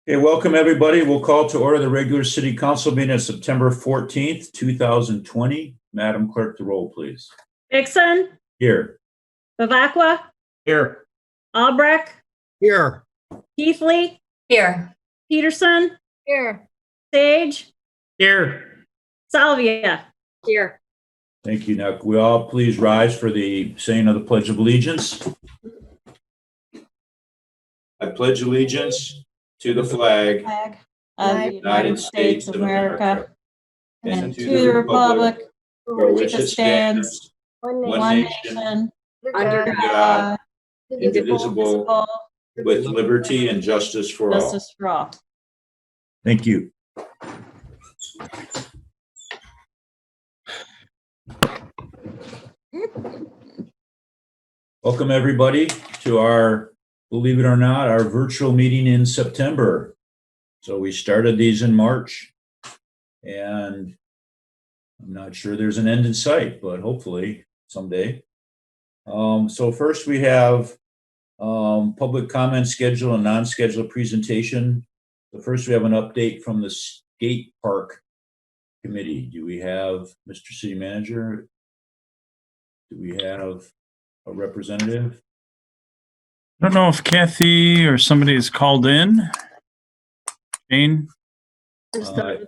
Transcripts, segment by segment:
Okay, welcome everybody. We'll call to order the regular city council meeting of September 14th, 2020. Madam Clerk, the roll, please. Dixon, Here. Bavacqua, Here. Albrecht, Here. Keithley, Here. Peterson, Here. Sage, Here. Salvia. Here. Thank you. Now, can we all please rise for the saying of the Pledge of Allegiance? I pledge allegiance to the flag of the United States of America and to the republic for which it stands, one nation, under God, indivisible, with liberty and justice for all. justice for all. Thank you. Welcome everybody to our, believe it or not, our virtual meeting in September. So we started these in March, and I'm not sure there's an end in sight, but hopefully someday. So first we have public comment schedule and non-scheduled presentation. So first we have an update from the skate park committee. Do we have Mr. City Manager? Do we have a representative? I don't know if Kathy or somebody has called in. Jane? I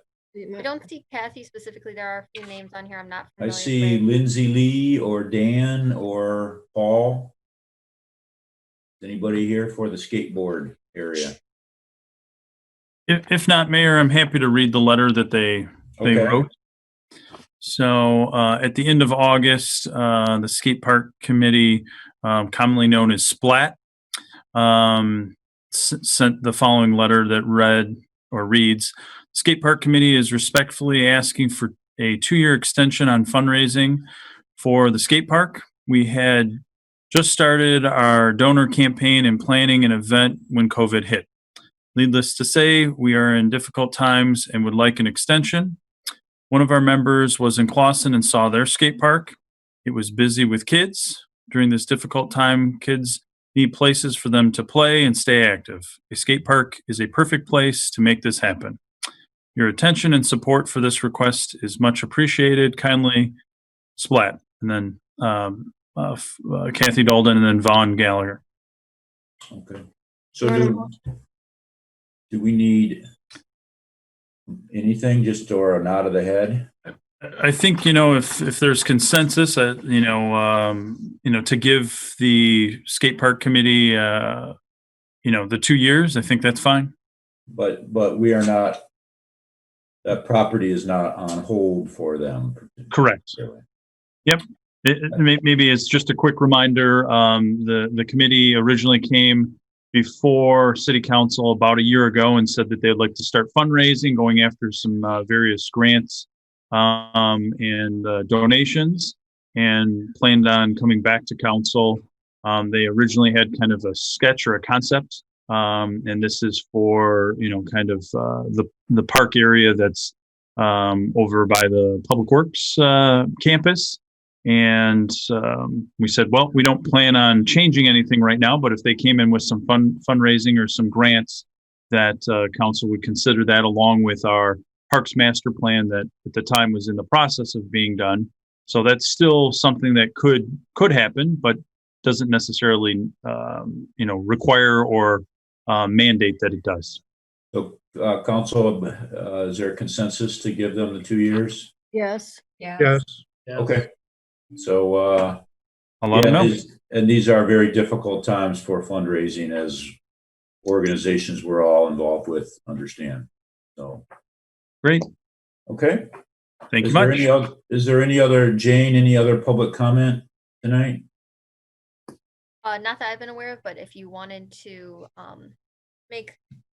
don't see Kathy specifically. There are a few names on here I'm not I familiar see with. Lindsay Lee or Dan or Paul. Is anybody here for the skateboard area? If not, Mayor, I'm happy to read the letter that they Okay. wrote. So at the end of August, the skate park committee, commonly known as SPLAT, sent the following letter that reads, skate park committee is respectfully asking for a 2-year extension on fundraising for the skate park. We had just started our donor campaign and planning an event when COVID hit. Needless to say, we are in difficult times and would like an extension. One of our members was in Clawson and saw their skate park. It was busy with kids. During this difficult time, kids need places for them to play and stay active. A skate park is a perfect place to make this happen. Your attention and support for this request is much appreciated. Kindly, Splat. And then Kathy Dalden and then Vaughn Gallagher. Okay. So do we need anything, just or a nod of the head? I think, if there's consensus, to give the skate park committee, the 2 years, I think that's fine. But we are not, that property is not on hold for them. Correct. Yep. Maybe it's just a quick reminder. The committee originally came before City Council about a year ago and said that they'd like to start fundraising, going after some various grants and donations, and planned on coming back to council. They originally had kind of a sketch or a concept, and this is for kind of the park area that's over by the Public Works campus. And we said, well, we don't plan on changing anything right now, but if they came in with some fundraising or some grants, that council would consider that, along with our Parks Master Plan that at the time was in the process of being done. So that's still something that could happen, but doesn't necessarily require or mandate that it does. So council, is there a consensus to give them the 2 years? Yes. Yeah. Yes. Okay. So I'll let them know. And these are very difficult times for fundraising, as organizations we're all involved with understand. So great. Okay. Thank you much. Is there any other, Jane, any other public comment tonight? Not that I've been aware of, but if you wanted to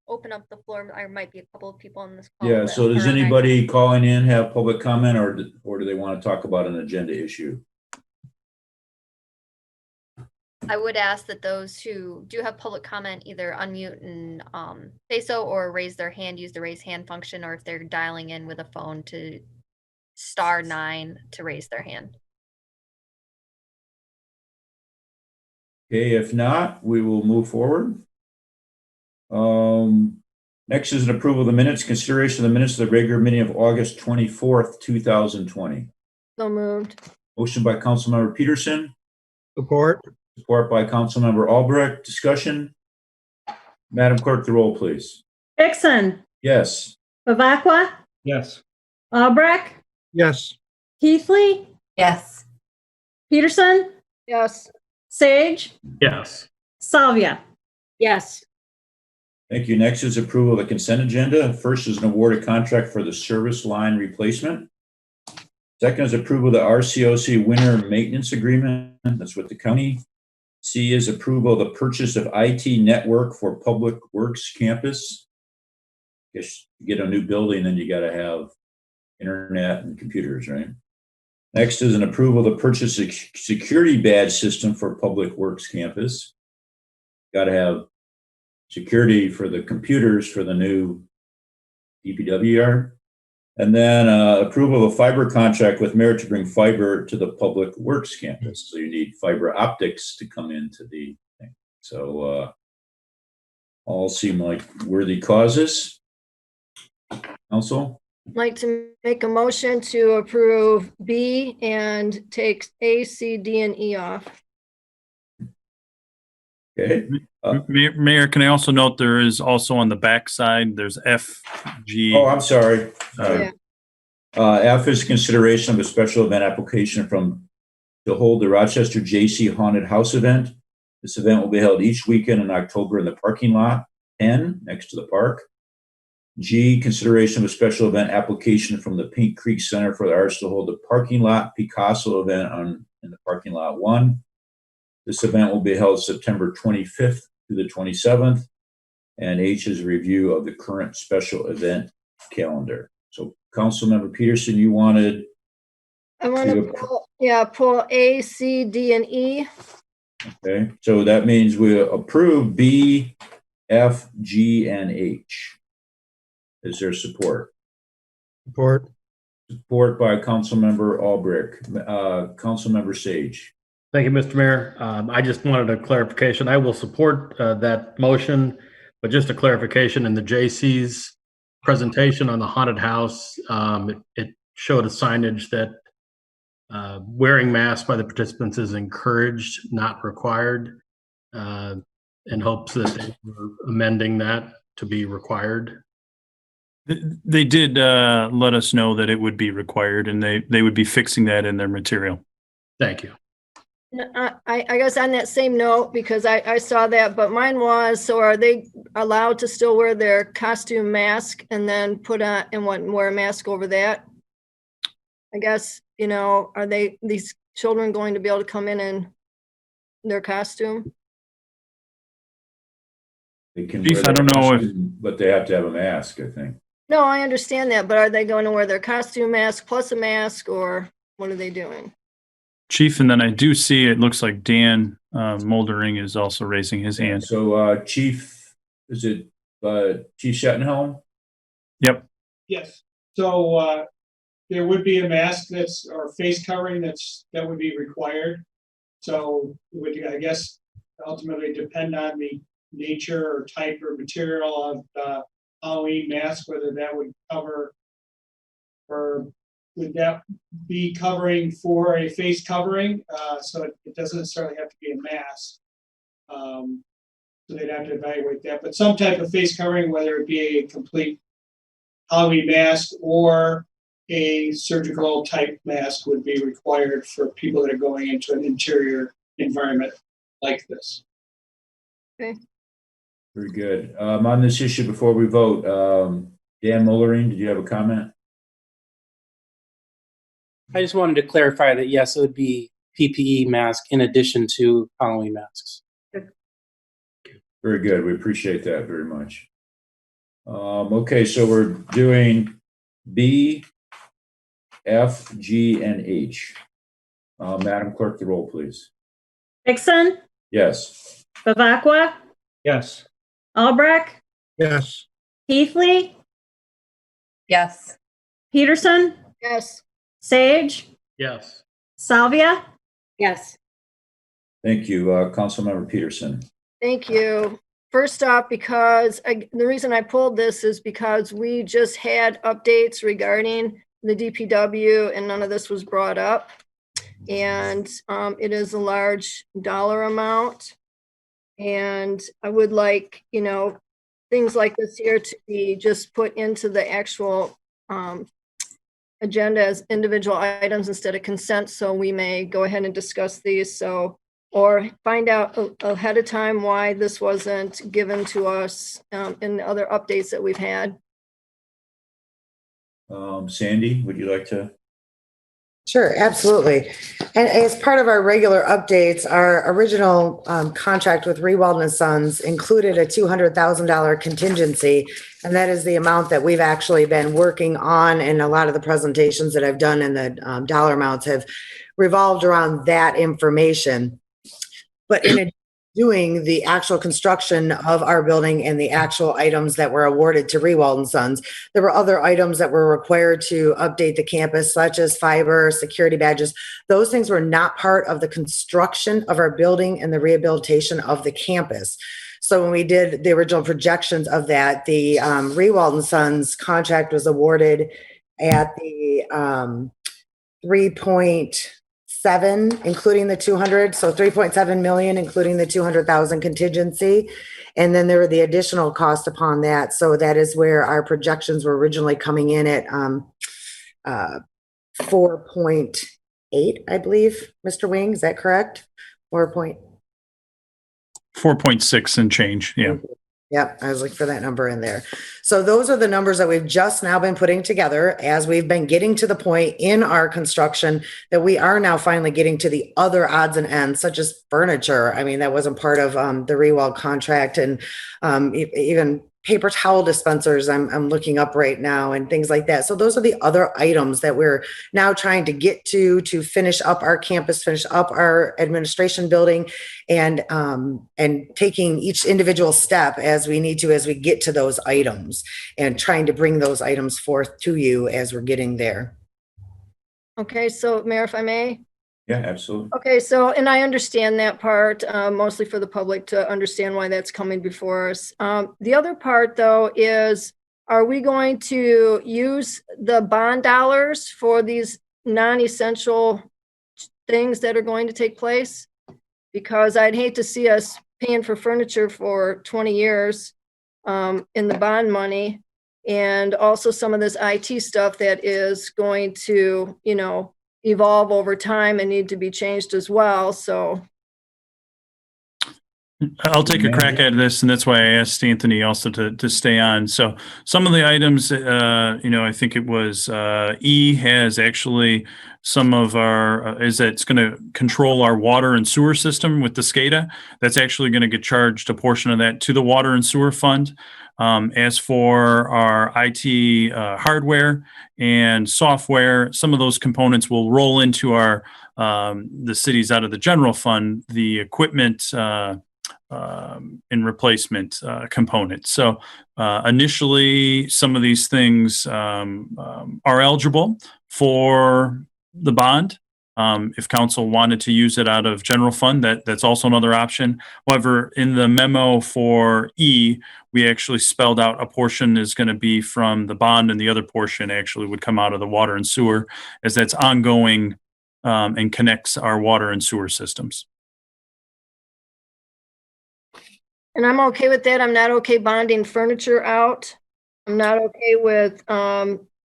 open up the floor, there might be a couple of people on this call. Yeah, so does anybody calling in have public comment, or do they want to talk about an agenda issue? I would ask that those who do have public comment either unmute and say so, or raise their hand, use the raise hand function, or if they're dialing in with a phone, to *9 to raise their hand. Okay, if not, we will move forward. Next is an approval of the minutes, consideration of the minutes of the regular meeting of August 24th, 2020. So moved. Motion by Councilmember Peterson, Support. support by Councilmember Albrecht. Discussion? Madam Clerk, the roll, please. Dixon, Yes. Bavacqua, Yes. Albrecht, Yes. Keithley, Yes. Peterson, Yes. Sage, Yes. Salvia. Yes. Thank you. Next is approval of the consent agenda. First is an award of contract for the service line replacement. Second is approval of the RCOC winter maintenance agreement. That's with the county. C is approval of the purchase of IT network for Public Works campus. Guess you get a new building, then you got to have internet and computers, right? Next is an approval of the purchase of security badge system for Public Works campus. Got to have security for the computers for the new DPW yard. And then approval of a fiber contract with Merit to bring fiber to the Public Works campus. So you need fiber optics to come into the thing. So all seem like worthy causes. Council? I'd like to make a motion to approve B and take A, C, D, and E off. Okay. Mayor, can I also note there is also on the back side, there's F, G. Oh, I'm sorry. Yeah. F is consideration of a special event application to hold the Rochester JC Haunted House event. This event will be held each weekend in October in the parking lot 10 next to the park. G, consideration of a special event application from the Pink Creek Center for the Arts to hold the parking lot Picasso event in the parking lot 1. This event will be held September 25th through the 27th. And H is a review of the current special event calendar. So Councilmember Peterson, you wanted? I want to pull A, C, D, and E. Okay, so that means we approve B, F, G, and H. Is there support? Support. Support by Councilmember Albrecht. Councilmember Sage. Thank you, Mr. Mayor. I just wanted a clarification. I will support that motion, but just a clarification in the JC's presentation on the haunted house, it showed a signage that wearing masks by the participants is encouraged, not required, in hopes that they were amending that to be required. They did let us know that it would be required, and they would be fixing that in their material. Thank you. I guess on that same note, because I saw that, but mine was, so are they allowed to still wear their costume mask and then put on and wear a mask over that? I guess, are these children going to be able to come in their costume? They can Chief, wear I don't their know costume, but they have to have a mask, I think. No, I understand that, but are they going to wear their costume mask plus a mask, or what are they doing? Chief, and then I do see it looks like Dan Moldering is also raising his hand. So Chief, is it Chief Shettenhelm? Yep. Yes, so there would be a mask or face covering that would be required. So it would, I guess, ultimately depend on the nature or type or material of the Halloween mask, whether that would cover, or would that be covering for a face covering? So it doesn't necessarily have to be a mask. So they'd have to evaluate that, but some type of face covering, whether it be a complete Halloween mask or a surgical type mask, would be required for people that are going into an interior environment like this. Okay. Very good. On this issue, before we vote, Dan Mollering, did you have a comment? I just wanted to clarify that, yes, it would be PPE mask in addition to Halloween masks. Very good. We appreciate that very much. Okay, so we're doing B, F, G, and H. Madam Clerk, the roll, please. Dixon, Yes. Bavacqua, Yes. Albrecht, Yes. Keithley, Yes. Peterson, Yes. Sage, Yes. Salvia. Yes. Thank you. Councilmember Peterson. Thank you. first off, because the reason I pulled this is because we just had updates regarding the DPW and none of this was brought up. And it is a large dollar amount. And I would like, things like this here to be just put into the actual agenda as individual items instead of consent. So we may go ahead and discuss these. So, or find out ahead of time why this wasn't given to us in the other updates that we've had. Sandy, would you like to? Sure, absolutely. And as part of our regular updates, our original contract with Rewald & Sons included a $200,000 contingency, and that is the amount that we've actually been working on, and a lot of the presentations that I've done and the dollar amounts have revolved around that information. But in doing the actual construction of our building and the actual items that were awarded to Rewald & Sons, there were other items that were required to update the campus, such as fiber, security badges. Those things were not part of the construction of our building and the rehabilitation of the campus. So when we did the original projections of that, the Rewald & Sons contract was awarded at the 3.7, including the 200, so 3.7 million, including the 200,000 contingency. And then there were the additional cost upon that. So that is where our projections were originally coming in at 4.8, I believe, Mr. Wing, is that correct? 4.6 and change. Yeah. Yep, I was looking for that number in there. So those are the numbers that we've just now been putting together as we've been getting to the point in our construction that we are now finally getting to the other odds and ends, such as furniture. I mean, that wasn't part of the Rewald contract, and even paper towel dispensers I'm looking up right now and things like that. So those are the other items that we're now trying to get to finish up our campus, finish up our administration building, and taking each individual step as we need to, as we get to those items, and trying to bring those items forth to you as we're getting there. Okay, so Mayor, if I may? Yeah, absolutely. Okay, so, and I understand that part, mostly for the public to understand why that's coming before us. The other part, though, is, are we going to use the bond dollars for these non-essential things that are going to take place? Because I'd hate to see us paying for furniture for 20 years in the bond money, and also some of this IT stuff that is going to, evolve over time and need to be changed as well. So I'll take a crack at this, and that's why I asked Anthony also to stay on. So some of the items, I think it was E has actually some of our, is that it's going to control our water and sewer system with the SCADA. That's actually going to get charged a portion of that to the water and sewer fund. As for our IT hardware and software, some of those components will roll into our the cities out of the general fund, the equipment and replacement component. So initially, some of these things are eligible for the bond. If council wanted to use it out of general fund, that's also another option. However, in the memo for E, we actually spelled out a portion is going to be from the bond, and the other portion actually would come out of the water and sewer, as that's ongoing and connects our water and sewer systems. and I'm okay with that. I'm not okay bonding furniture out. I'm not okay with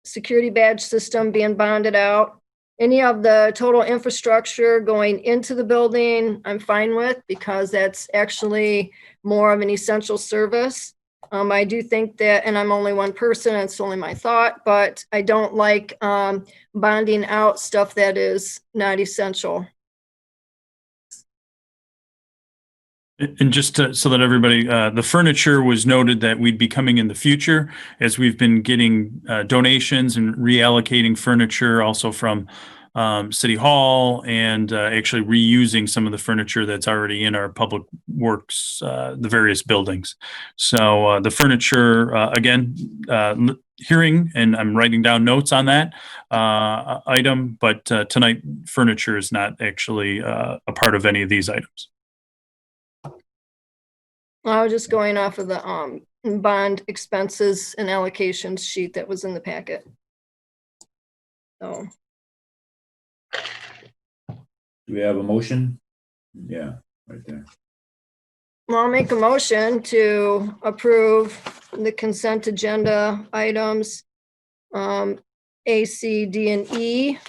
security badge system being bonded out. Any of the total infrastructure going into the building, I'm fine with, because that's actually more of an essential service. I do think that, and I'm only one person, it's only my thought, but I don't like bonding out stuff that is not essential. And just so that everybody, the furniture was noted that we'd be coming in the future, as we've been getting donations and reallocating furniture also from City Hall, and actually reusing some of the furniture that's already in our public works, the various buildings. So the furniture, again, hearing, and I'm writing down notes on that item, but tonight furniture is not actually a part of any of these items. I was just going off of the bond expenses and allocations sheet that was in the packet. So Do we have a motion? Yeah, right there. well, I'll make a motion to approve the consent agenda items, A, C, D, and E.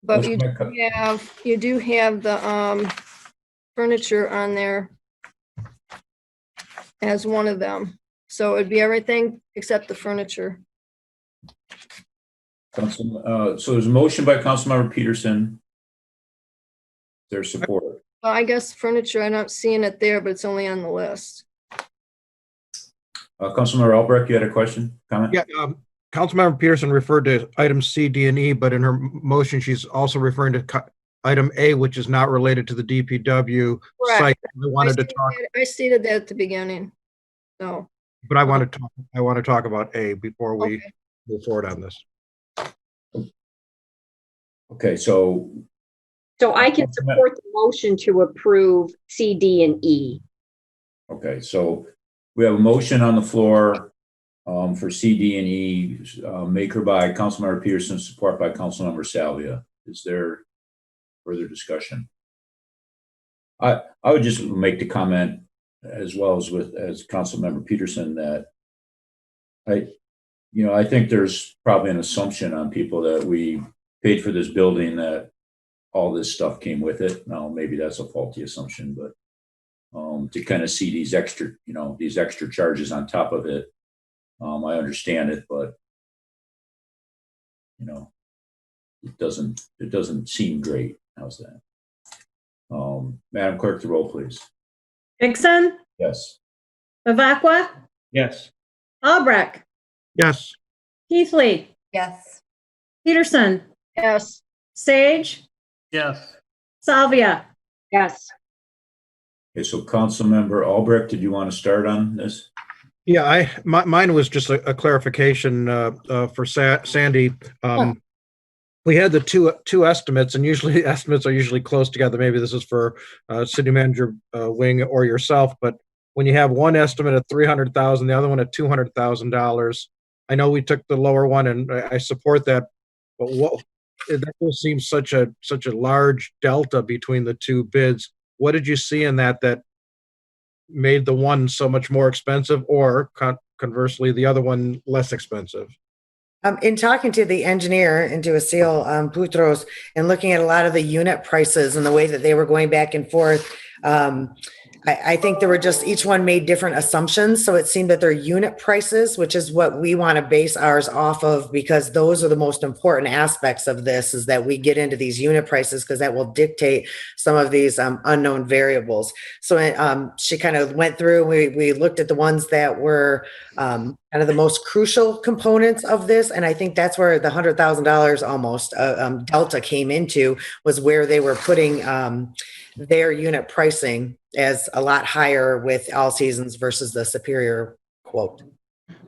But you do have the furniture on there as one of them. So it'd be everything except the furniture. So there's a motion by Councilmember Peterson. There's support. Well, I guess furniture, I'm not seeing it there, but it's only on the list. Councilmember Albrecht, you had a question, comment? Yeah, Councilmember Peterson referred to items C, D, and E, but in her motion, she's also referring to item A, which is not related to the DPW Correct. site. I stated that at the beginning. So, But I want to talk about A before we okay. move forward on this. Okay, so So I can support the motion to approve C, D, and E. okay, so we have a motion on the floor for C, D, and E, maker by Councilmember Peterson, support by Councilmember Salvia. Is there further discussion? I would just make the comment as well as Councilmember Peterson that I think there's probably an assumption on people that we paid for this building that all this stuff came with it. Now, maybe that's a faulty assumption, but to kind of see these extra charges on top of it, I understand it, but it doesn't seem great. How's that? Madam Clerk, the roll, please. Vixen, Yes. Bavacqua, Yes. Albrecht, Yes. Keithley, Yes. Peterson, Yes. Sage, Yes. Salvia. Yes. Okay, so Councilmember Albrecht, did you want to start on this? Yeah, mine was just a clarification for Sandy. We had the two estimates, and usually estimates are usually close together. Maybe this is for city manager Wing or yourself, but when you have one estimate at $300,000, the other one at $200,000, I know we took the lower one, and I support that. But that just seems such a large delta between the two bids. What did you see in that made the one so much more expensive, or conversely, the other one less expensive? In talking to the engineer and to Asil Boutros and looking at a lot of the unit prices and the way that they were going back and forth, I think there were just, each one made different assumptions. So it seemed that their unit prices, which is what we want to base ours off of, because those are the most important aspects of this, is that we get into these unit prices because that will dictate some of these unknown variables. So she kind of went through, we looked at the ones that were kind of the most crucial components of this. And I think that's where the $100,000 almost delta came into, was where they were putting their unit pricing as a lot higher with All Seasons versus the Superior quote.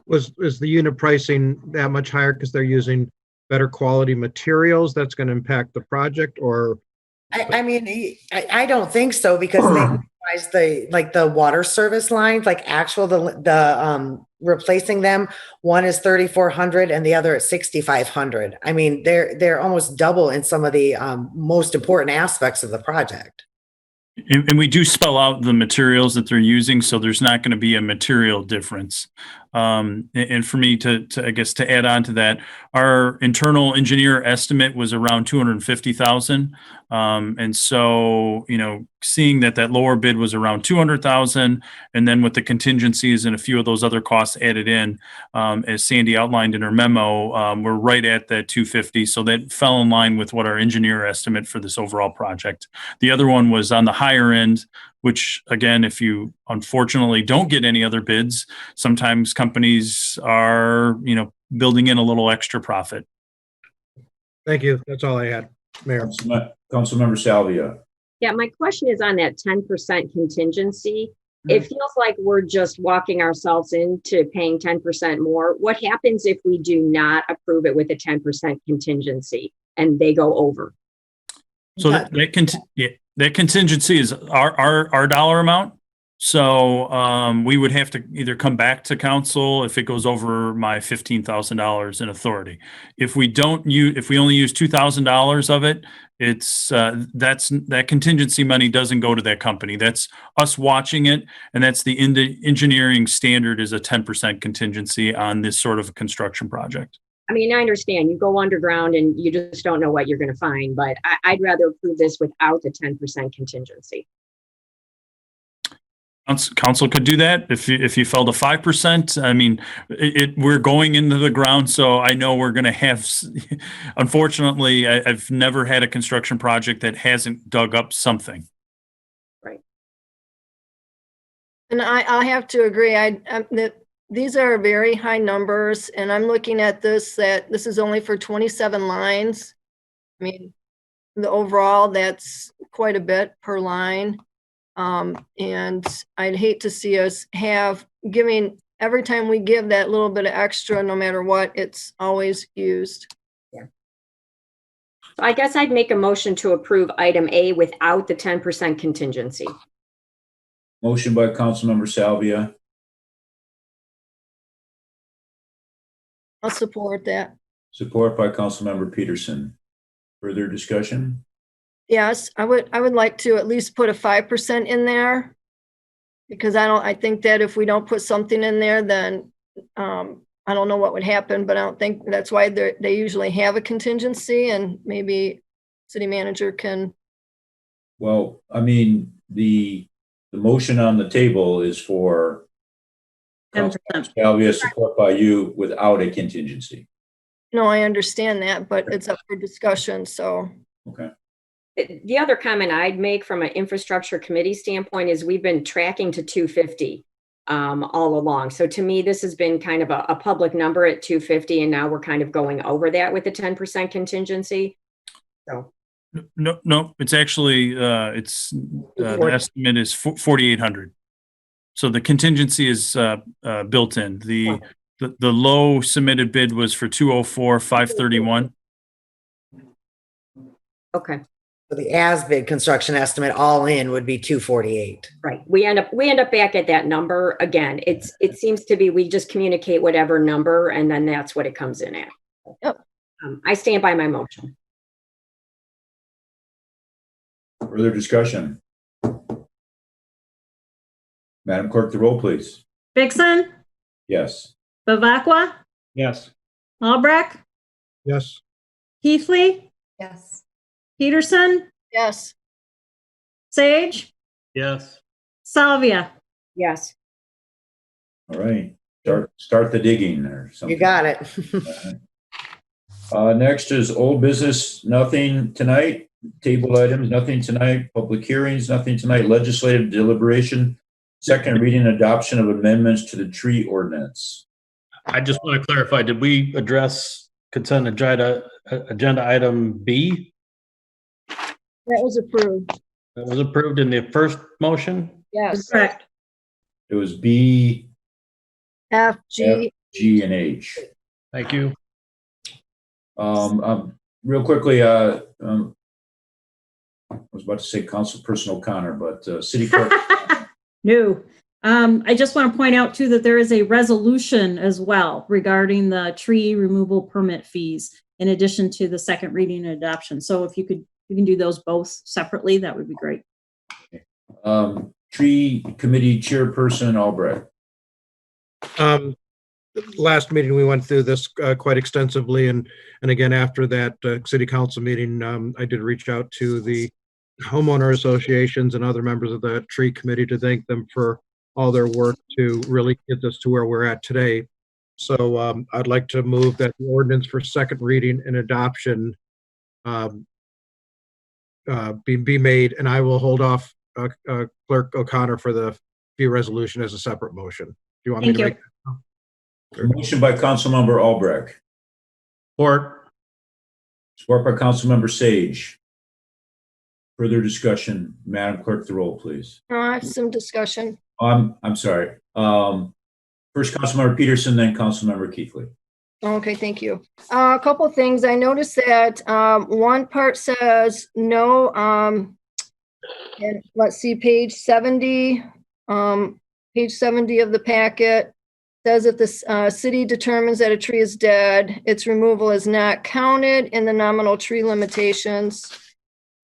Is the unit pricing that much higher because they're using better quality materials that's going to impact the project? Or I mean, I don't think so, because they realized the water service lines, like the replacing them, one is $3,400 and the other at $6,500. I mean, they're almost double in some of the most important aspects of the project. And we do spell out the materials that they're using, so there's not going to be a material difference. And for me to I guess to add on to that, our internal engineer estimate was around 250,000. And so, seeing that lower bid was around 200,000, and then with the contingencies and a few of those other costs added in, as Sandy outlined in her memo, we're right at that 250. So that fell in line with what our engineer estimate for this overall project. The other one was on the higher end, which again, if you unfortunately don't get any other bids, sometimes companies are, building in a little extra profit. Thank you. That's all I had, Mayor. Councilmember Salvia. Yeah, my question is on that 10% contingency. It feels like we're just walking ourselves into paying 10% more. What happens if we do not approve it with a 10% contingency and they go over? So that contingency is our dollar amount. So we would have to either come back to council if it goes over my $15,000 in authority. If we don't use, if we only use $2,000 of it, it's that contingency money doesn't go to that company. That's us watching it, and that's the engineering standard is a 10% contingency on this sort of a construction project. I mean, I understand you go underground and you just don't know what you're going to find, but I'd rather approve this without the 10% contingency. Council could do that if you fell to 5%. I mean, we're going into the ground, so I know we're going to have. Unfortunately, I've never had a construction project that hasn't dug up something. Right. And I have to agree. These are very high numbers, and I'm looking at this, that this is only for 27 lines. I mean, the overall, that's quite a bit per line. And I'd hate to see us giving, every time we give that little bit of extra, no matter what, it's always used. Yeah. So I guess I'd make a motion to approve item A without the 10% contingency. Motion by Councilmember Salvia, I'll support that. support by Councilmember Peterson. Further discussion? Yes, I would like to at least put a 5% in there. Because I think that if we don't put something in there, then I don't know what would happen, but I don't think that's why they usually have a contingency, and maybe city manager can. Well, I mean, the motion on the table is for 10%. Salvia, support by you without a contingency. No, I understand that, but it's up for discussion, so. Okay. The other comment I'd make from an infrastructure committee standpoint is we've been tracking to 250 all along. So to me, this has been kind of a public number at 250, and now we're kind of going over that with the 10% contingency. So No, it's actually the estimate is 4,800. So the contingency is built in. The low submitted bid was for 204,531. okay. So the as-bid construction estimate all in would be 248. Right. We end up back at that number again. It seems to be we just communicate whatever number, and then that's what it comes in at. Yep. I stand by my motion. Further discussion? Madam Clerk, the roll, please. Vixen, Yes. Bavacqua, Yes. Albrecht, Yes. Keithley, Yes. Peterson, Yes, Sage, Yes. Salvia. Yes. All right. Start the digging or something. You got it. Next is old business, nothing tonight. Table items, nothing tonight. Public hearings, nothing tonight. Legislative deliberation, second reading adoption of amendments to the tree ordinance. I just want to clarify, did we address consent agenda item B? that was approved. That was approved in the first motion? Yes. Correct. It was B, F, G, G, and H. Thank you. Real quickly, I was about to say Councilperson O'Connor, but City Clerk. No. I just want to point out too that there is a resolution as well regarding the tree removal permit fees in addition to the second reading and adoption. So if you can do those both separately, that would be great. Tree Committee Chairperson Albrecht. Last meeting, we went through this quite extensively, and again, after that city council meeting, I did reach out to the homeowner associations and other members of the tree committee to thank them for all their work to really get us to where we're at today. So I'd like to move that the ordinance for second reading and adoption be made, and I will hold off Clerk O'Connor for the fee resolution as a separate motion. Do you want me to make that? Motion by Councilmember Albrecht. Support. Support by Councilmember Sage. Further discussion, Madam Clerk, the roll, please. I have some discussion. I'm sorry. First Councilmember Peterson, then Councilmember Keithley. Okay, thank you. A couple things. I noticed that one part says no, and let's see, page 70, Page 70 of the packet says if the city determines that a tree is dead, its removal is not counted in the nominal tree limitations.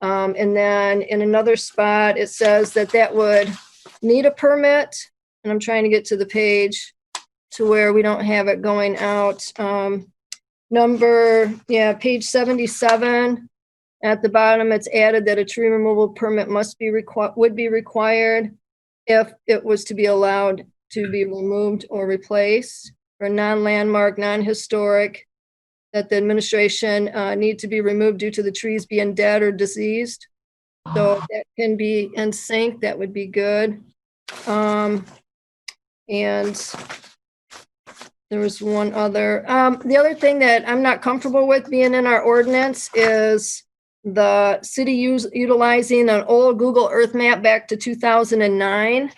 And then in another spot, it says that that would need a permit. And I'm trying to get to the page to where we don't have it going out. Page 77. At the bottom, it's added that a tree removal permit would be required if it was to be allowed to be removed or replaced for non-landmark, non-historic, that the administration need to be removed due to the trees being dead or diseased. So if that can be in sync, that would be good. And there was one other, the other thing that I'm not comfortable with being in our ordinance is the city utilizing an old Google Earth map back to 2009,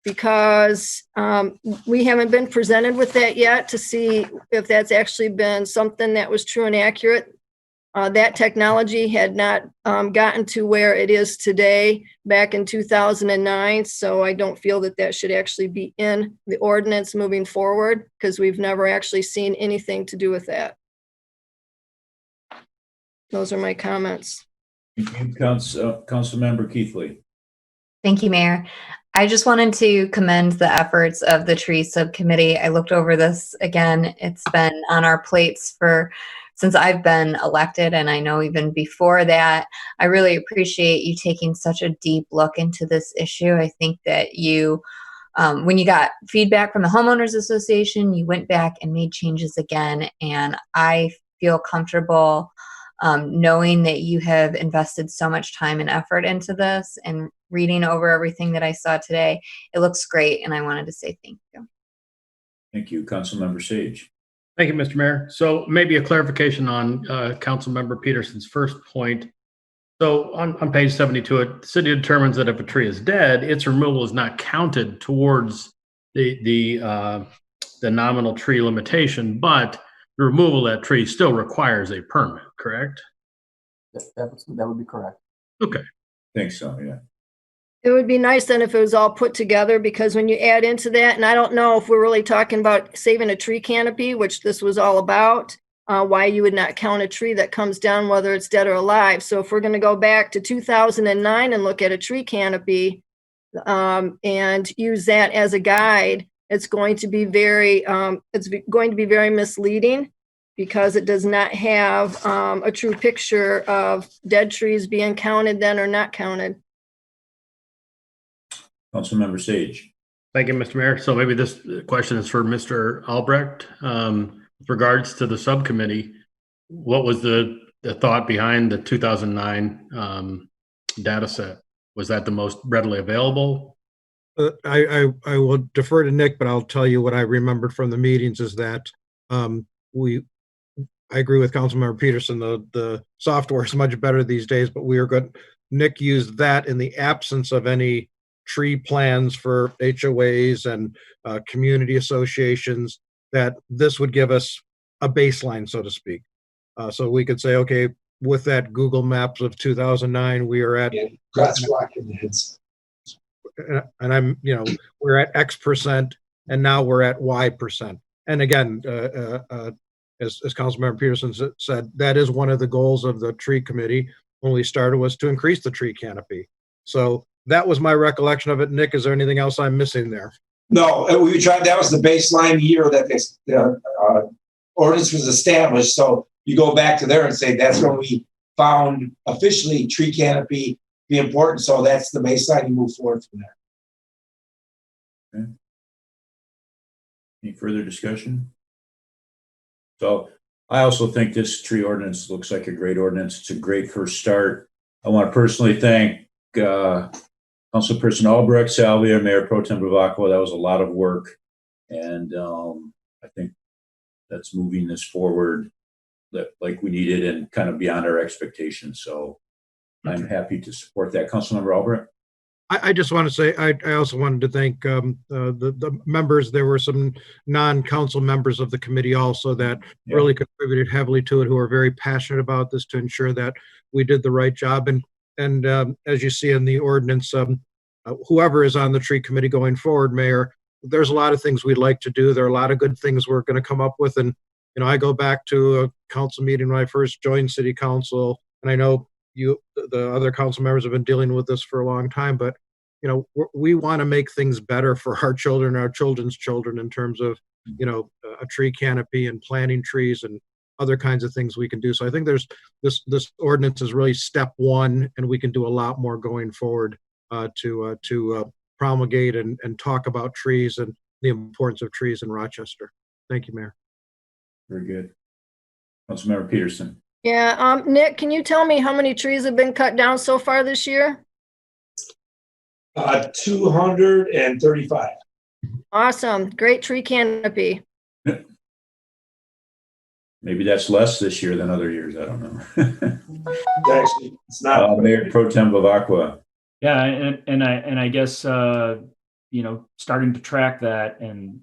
because we haven't been presented with that yet to see if that's actually been something that was true and accurate. That technology had not gotten to where it is today back in 2009. So I don't feel that that should actually be in the ordinance moving forward, because we've never actually seen anything to do with that. Those are my comments. Thank you, Councilmember Keithley. Thank you, Mayor. I just wanted to commend the efforts of the tree subcommittee. I looked over this again. It's been on our plates since I've been elected, and I know even before that. I really appreciate you taking such a deep look into this issue. I think that you, when you got feedback from the Homeowners Association, you went back and made changes again, and I feel comfortable knowing that you have invested so much time and effort into this, and reading over everything that I saw today. It looks great, and I wanted to say thank you. Thank you, Councilmember Sage. Thank you, Mr. Mayor. So maybe a clarification on Councilmember Peterson's first point. So on page 72, the city determines that if a tree is dead, its removal is not counted towards the nominal tree limitation, but the removal of that tree still requires a permit, correct? That would be correct. Okay. Think so, yeah. It would be nice then if it was all put together, because when you add into that, and I don't know if we're really talking about saving a tree canopy, which this was all about, why you would not count a tree that comes down, whether it's dead or alive. So if we're going to go back to 2009 and look at a tree canopy and use that as a guide, it's going to be very misleading, because it does not have a true picture of dead trees being counted then or not counted. Councilmember Sage. Thank you, Mr. Mayor. So maybe this question is for Mr. Albrecht. With regards to the subcommittee, what was the thought behind the 2009 data set? Was that the most readily available? I will defer to Nick, but I'll tell you what I remembered from the meetings is that I agree with Councilmember Peterson. The software is much better these days, but we are good. Nick used that in the absence of any tree plans for HOAs and community associations, that this would give us a baseline, so to speak. So we could say, okay, with that Google Maps of 2009, we are at, and I'm, we're at X percent, and now we're at Y percent. And again, as Councilmember Peterson said, that is one of the goals of the tree committee when we started, was to increase the tree canopy. So that was my recollection of it. Nick, is there anything else I'm missing there? No, we tried. That was the baseline year that this ordinance was established. So you go back to there and say that's when we found officially tree canopy be important. So that's the baseline. You move forward from there. Okay. Any further discussion? So I also think this tree ordinance looks like a great ordinance. It's a great first start. I want to personally thank Councilperson Albrecht, Salvia, Mayor Pro Tem Bavacqua. That was a lot of work, and I think that's moving this forward like we needed and kind of beyond our expectations. So I'm happy to support that. Councilmember Albrecht. I just want to say I also wanted to thank the members. There were some non-council members of the committee also that really contributed heavily to it, who are very passionate about this, to ensure that we did the right job. And as you see in the ordinance, whoever is on the tree committee going forward, Mayor, there's a lot of things we'd like to do. There are a lot of good things we're going to come up with. And, I go back to a council meeting when I first joined city council, and I know the other council members have been dealing with this for a long time, but, we want to make things better for our children, our children's children in terms of, a tree canopy and planting trees and other kinds of things we can do. So I think there's this ordinance is really step one, and we can do a lot more going forward to promulgate and talk about trees and the importance of trees in Rochester. Thank you, Mayor. Very good. Councilmember Peterson. Yeah, Nick, can you tell me how many trees have been cut down so far this year? 235. Awesome. Great tree canopy. Maybe that's less this year than other years. I don't know. Actually, it's not. Mayor Pro Tem Bavacqua. Yeah, and I guess starting to track that and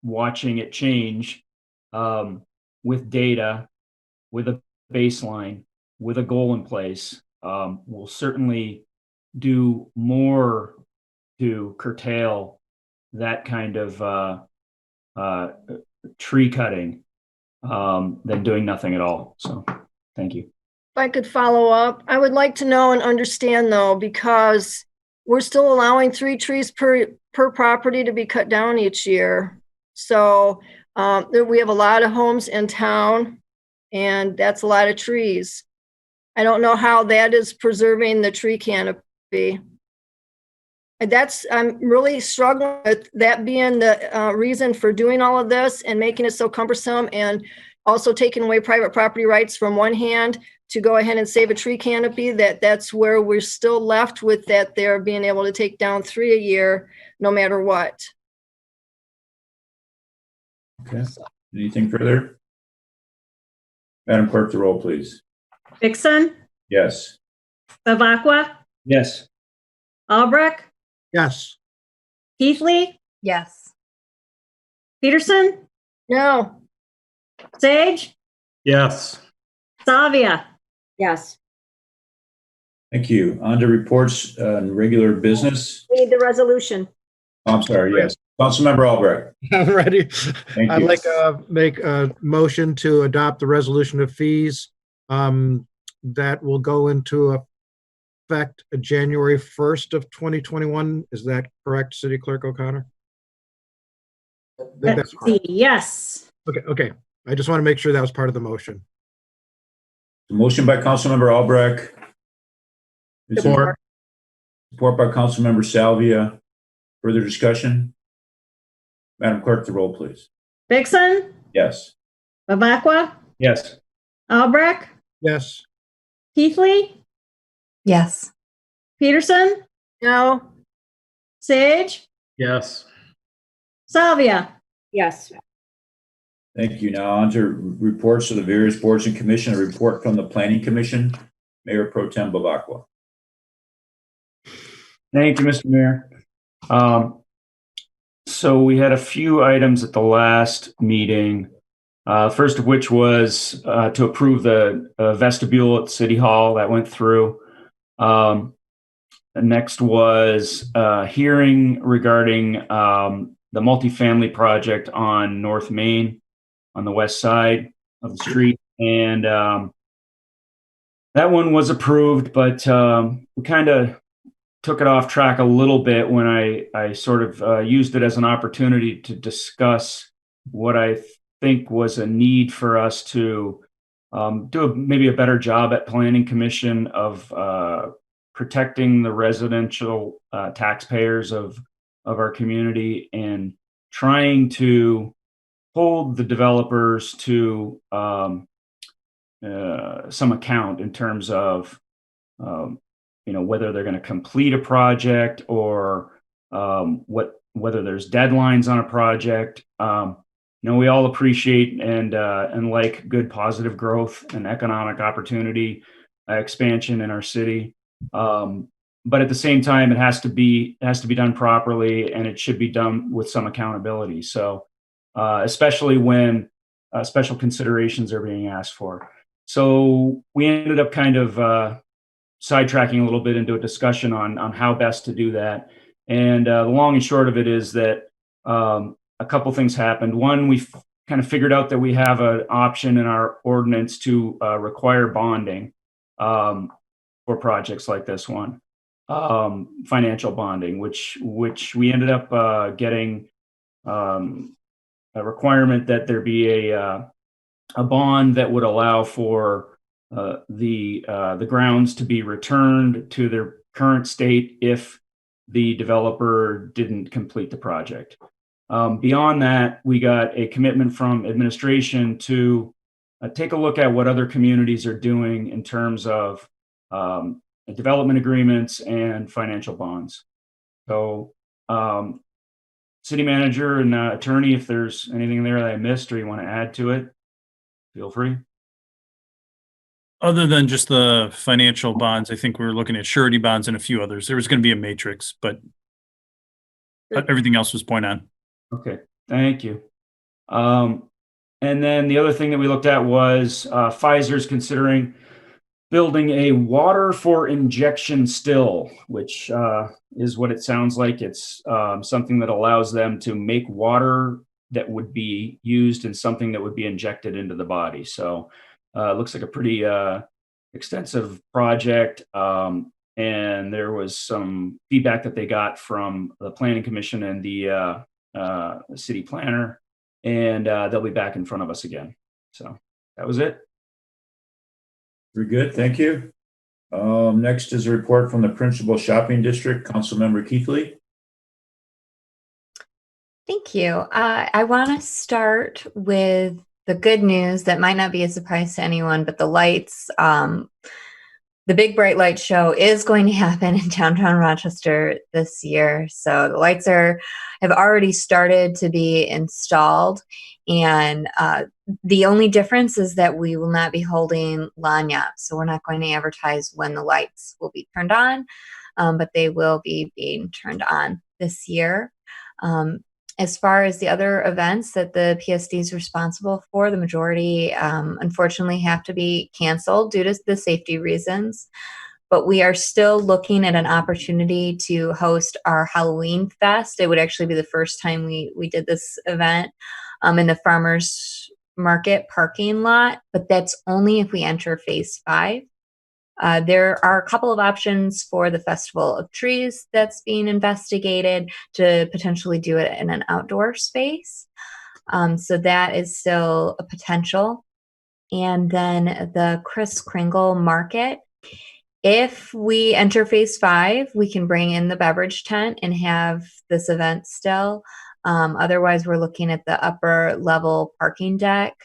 watching it change with data, with a baseline, with a goal in place, will certainly do more to curtail that kind of tree cutting than doing nothing at all. So, thank you. If I could follow up, I would like to know and understand though, because we're still allowing 3 trees per property to be cut down each year. So we have a lot of homes in town, and that's a lot of trees. I don't know how that is preserving the tree canopy. I'm really struggling with that being the reason for doing all of this and making it so cumbersome, and also taking away private property rights from one hand to go ahead and save a tree canopy. That's where we're still left with that they're being able to take down 3 a year, no matter what. Okay. Anything further? Madam Clerk, the roll, please. Vixen, Yes. Bavacqua, Yes. Albrecht, Yes. Keithley, Yes. Peterson, No. Sage, Yes. Savia. Yes, Thank you. On to reports on regular business. we need the resolution. I'm sorry, yes. Councilmember Albrecht. I'm ready. Thank I'd you. like to make a motion to adopt the resolution of fees that will go into effect January 1st of 2021. Is that correct, City Clerk O'Connor? I think that's correct. Yes. Okay. I just want to make sure that was part of the motion. The motion by Councilmember Albrecht. Is there Support. support by Councilmember Salvia. Further discussion? Madam Clerk, the roll, please. Vixen, Yes. Bavacqua, Yes. Albrecht, Yes. Keithley, Yes. Peterson, No. Sage, Yes. Salvia. Yes, Thank you. Now on to reports of the various boards and commission. A report from the Planning Commission. Mayor Pro Tem Bavacqua. Thank you, Mr. Mayor. So we had a few items at the last meeting. First of which was to approve the vestibule at City Hall. That went through. Next was a hearing regarding the multifamily project on North Main on the west side of the street. And that one was approved, but we kind of took it off track a little bit when I sort of used it as an opportunity to discuss what I think was a need for us to do maybe a better job at Planning Commission of protecting the residential taxpayers of our community and trying to hold the developers to some account in terms of whether they're going to complete a project or whether there's deadlines on a project. We all appreciate and like good positive growth and economic opportunity expansion in our city. But at the same time, it has to be done properly, and it should be done with some accountability. So especially when special considerations are being asked for. So we ended up kind of sidetracking a little bit into a discussion on how best to do that. And the long and short of it is that a couple things happened. One, we kind of figured out that we have an option in our ordinance to require bonding for projects like this one, financial bonding, which we ended up getting a requirement that there be a bond that would allow for the grounds to be returned to their current state if the developer didn't complete the project. Beyond that, we got a commitment from administration to take a look at what other communities are doing in terms of development agreements and financial bonds. So, city manager and attorney, if there's anything there that I missed or you want to add to it, feel free. Other than just the financial bonds, I think we're looking at surety bonds and a few others. There was going to be a matrix, but everything else was point on. Okay, thank you. And then the other thing that we looked at was Pfizer's considering building a water for injection still, which is what it sounds like. It's something that allows them to make water that would be used in something that would be injected into the body. So it looks like a pretty extensive project. And there was some feedback that they got from the Planning Commission and the city planner, and they'll be back in front of us again. So that was it. Very good, thank you. Next is a report from the Principal Shopping District, Councilmember Keithley. Thank you. I want to start with the good news that might not be a surprise to anyone, but the lights, the Big Bright Light Show is going to happen in downtown Rochester this year. So the lights have already started to be installed. And the only difference is that we will not be holding lanyards. So we're not going to advertise when the lights will be turned on, but they will be being turned on this year. As far as the other events that the PSD is responsible for, the majority unfortunately have to be canceled due to the safety reasons. But we are still looking at an opportunity to host our Halloween Fest. It would actually be the first time we did this event in the farmers market parking lot, but that's only if we enter phase 5. There are a couple of options for the Festival of Trees that's being investigated to potentially do it in an outdoor space. So that is still a potential. And then the Kris Kringle Market. If we enter phase 5, we can bring in the beverage tent and have this event still. Otherwise, we're looking at the upper level parking deck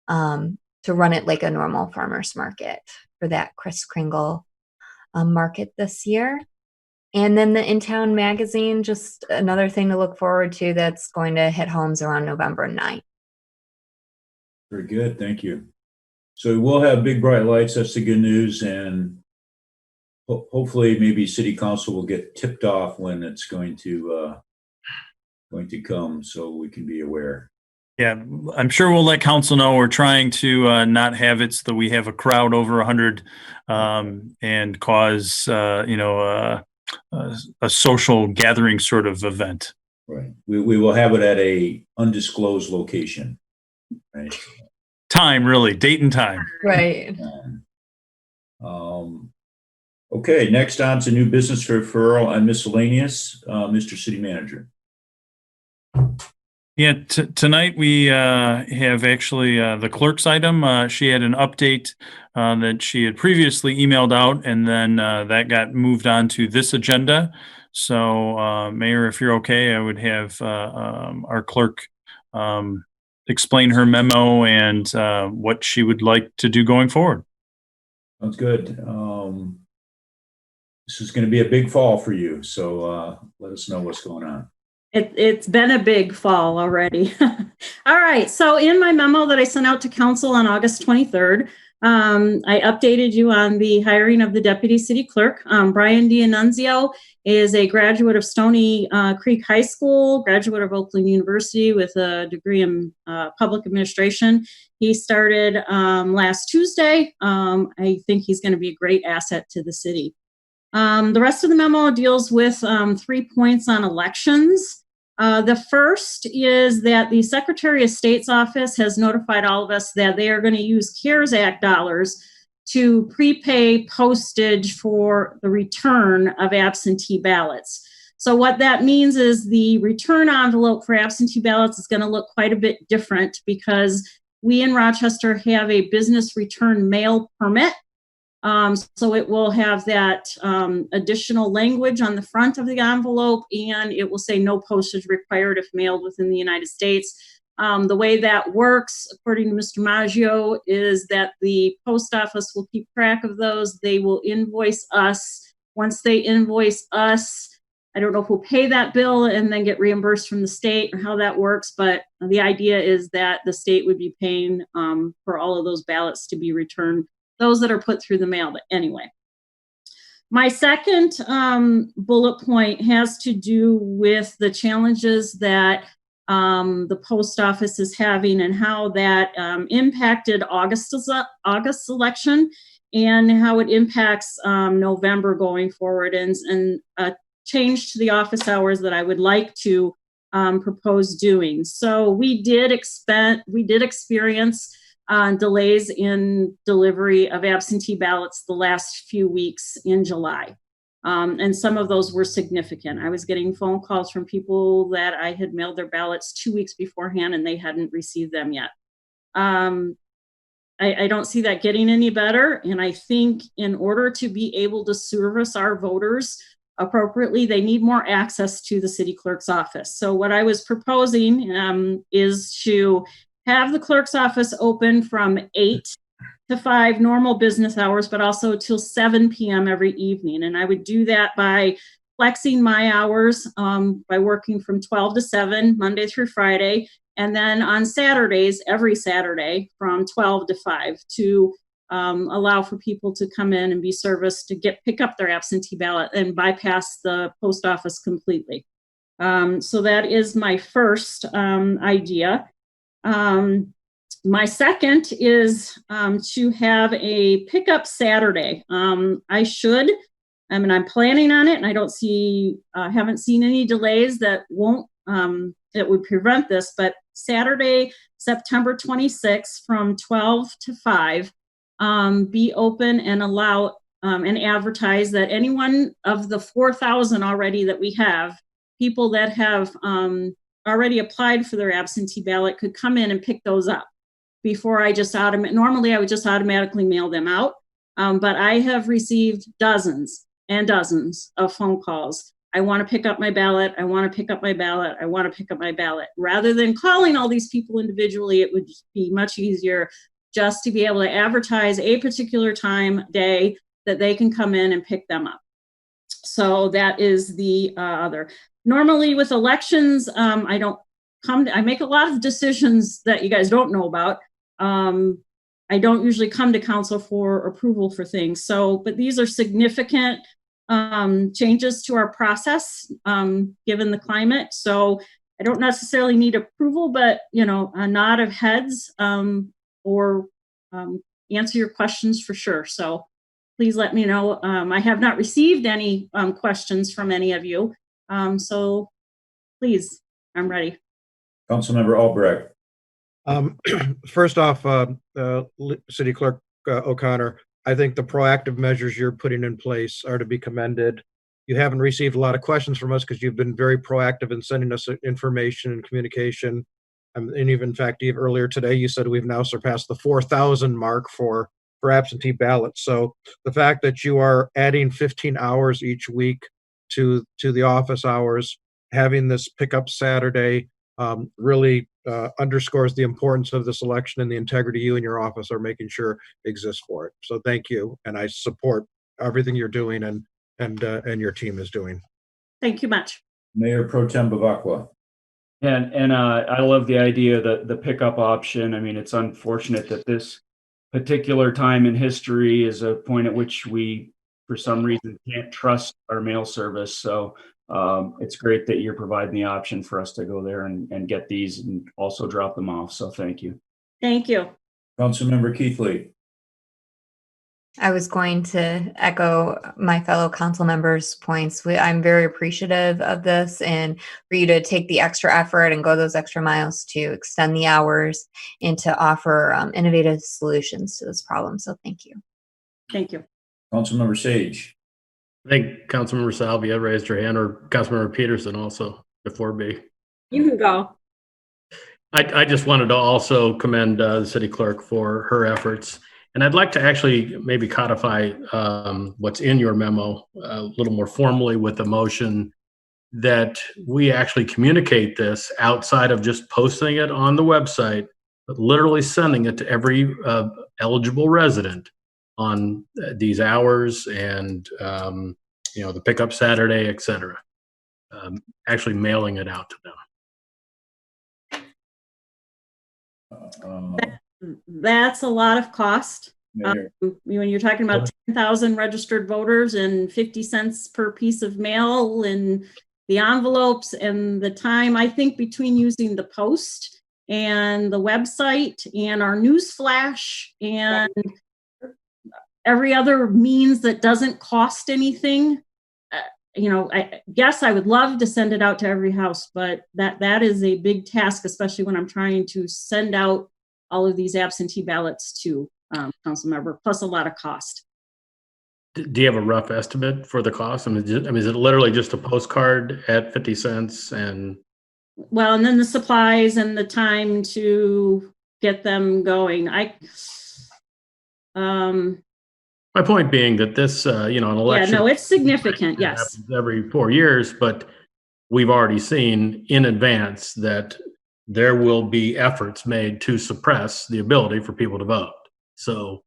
to run it like a normal farmer's market for that Kris Kringle market this year. And then the In-Town magazine, just another thing to look forward to that's going to hit homes around November 9th. Very good, thank you. So we'll have Big Bright Lights, that's the good news, and hopefully maybe City Council will get tipped off when it's going to come so we can be aware. Yeah, I'm sure we'll let council know. We're trying to not have it so that we have a crowd over 100 and cause, a social gathering sort of event. Right. We will have it at a undisclosed location. Right. Time, really, date and time. Right. Okay, next on to new business referral and miscellaneous. Mr. City Manager. Yeah, tonight we have actually the clerk's item. She had an update that she had previously emailed out, and then that got moved on to this agenda. So, Mayor, if you're okay, I would have our clerk explain her memo and what she would like to do going forward. Sounds good. This is going to be a big fall for you, so let us know what's going on. It's been a big fall already. All right. So in my memo that I sent out to council on August 23rd, I updated you on the hiring of the deputy city clerk. Brian D'Annunzio is a graduate of Stony Creek High School, graduate of Oakland University with a degree in public administration. He started last Tuesday. I think he's going to be a great asset to the city. The rest of the memo deals with 3 points on elections. The first is that the Secretary of State's office has notified all of us that they are going to use CARES Act dollars to prepay postage for the return of absentee ballots. So what that means is the return envelope for absentee ballots is going to look quite a bit different because we in Rochester have a business return mail permit. So it will have that additional language on the front of the envelope, and it will say no postage required if mailed within the United States. The way that works, according to Mr. Maggio, is that the post office will keep track of those. They will invoice us. Once they invoice us, I don't know if we'll pay that bill and then get reimbursed from the state or how that works, but the idea is that the state would be paying for all of those ballots to be returned, those that are put through the mail. But anyway, my second bullet point has to do with the challenges that the post office is having and how that impacted August's election and how it impacts November going forward, and change to the office hours that I would like to propose doing. So we did experience delays in delivery of absentee ballots the last few weeks in July. And some of those were significant. I was getting phone calls from people that I had mailed their ballots 2 weeks beforehand and they hadn't received them yet. I don't see that getting any better. And I think in order to be able to service our voters appropriately, they need more access to the city clerk's office. So what I was proposing is to have the clerk's office open from 8 to 5 normal business hours, but also till 7 p.m. every evening. And I would do that by flexing my hours by working from 12 to 7, Monday through Friday. And then on Saturdays, every Saturday from 12 to 5 to allow for people to come in and be serviced to pick up their absentee ballot and bypass the post office completely. So that is my first idea. My second is to have a pickup Saturday. I'm planning on it, and I haven't seen any delays that would prevent this, but Saturday, September 26th from 12 to 5, be open and allow and advertise that anyone of the 4,000 already that we have, people that have already applied for their absentee ballot could come in and pick those up before I just normally I would just automatically mail them out. But I have received dozens and dozens of phone calls. I want to pick up my ballot. I want to pick up my ballot. I want to pick up my ballot. Rather than calling all these people individually, it would be much easier just to be able to advertise a particular day that they can come in and pick them up. So that is the other. Normally with elections, I make a lot of decisions that you guys don't know about. I don't usually come to council for approval for things. But these are significant changes to our process, given the climate. So I don't necessarily need approval, but a nod of heads or answer your questions for sure. So please let me know. I have not received any questions from any of you. So please, I'm ready. Councilmember Albrecht. First off, City Clerk O'Connor, I think the proactive measures you're putting in place are to be commended. You haven't received a lot of questions from us because you've been very proactive in sending us information and communication. And even, in fact, even earlier today, you said we've now surpassed the 4,000 mark for absentee ballots. So the fact that you are adding 15 hours each week to the office hours, having this pickup Saturday, really underscores the importance of this election and the integrity you and your office are making sure exists for it. So thank you, and I support everything you're doing and your team is doing. Thank you much. Mayor Pro Tem Bavacqua. And I love the idea that the pickup option. I mean, it's unfortunate that this particular time in history is a point at which we, for some reason, can't trust our mail service. So it's great that you're providing the option for us to go there and get these and also drop them off. So thank you. Thank you. Councilmember Keithley. I was going to echo my fellow council members' points. I'm very appreciative of this and for you to take the extra effort and go those extra miles to extend the hours and to offer innovative solutions to this problem. So thank you. Thank you. Councilmember Sage. I think Councilmember Salvia raised her hand, or Councilmember Peterson also before me. You can go. I just wanted to also commend the city clerk for her efforts. And I'd like to actually maybe codify what's in your memo a little more formally with a motion that we actually communicate this outside of just posting it on the website, but literally sending it to every eligible resident on these hours and, the pickup Saturday, et cetera. Actually mailing it out to them. That's a lot of cost. When you're talking about 10,000 registered voters and 50 cents per piece of mail and the envelopes and the time, I think between using the post and the website and our news flash and every other means that doesn't cost anything, I guess I would love to send it out to every house, but that is a big task, especially when I'm trying to send out all of these absentee ballots to council member, plus a lot of cost. Do you have a rough estimate for the cost? I mean, is it literally just a postcard at 50 cents and? Well, and then the supplies and the time to get them going. My point being that this, an election. Yeah, no, it's significant. Yes. Every 4 years, but we've already seen in advance that there will be efforts made to suppress the ability for people to vote. So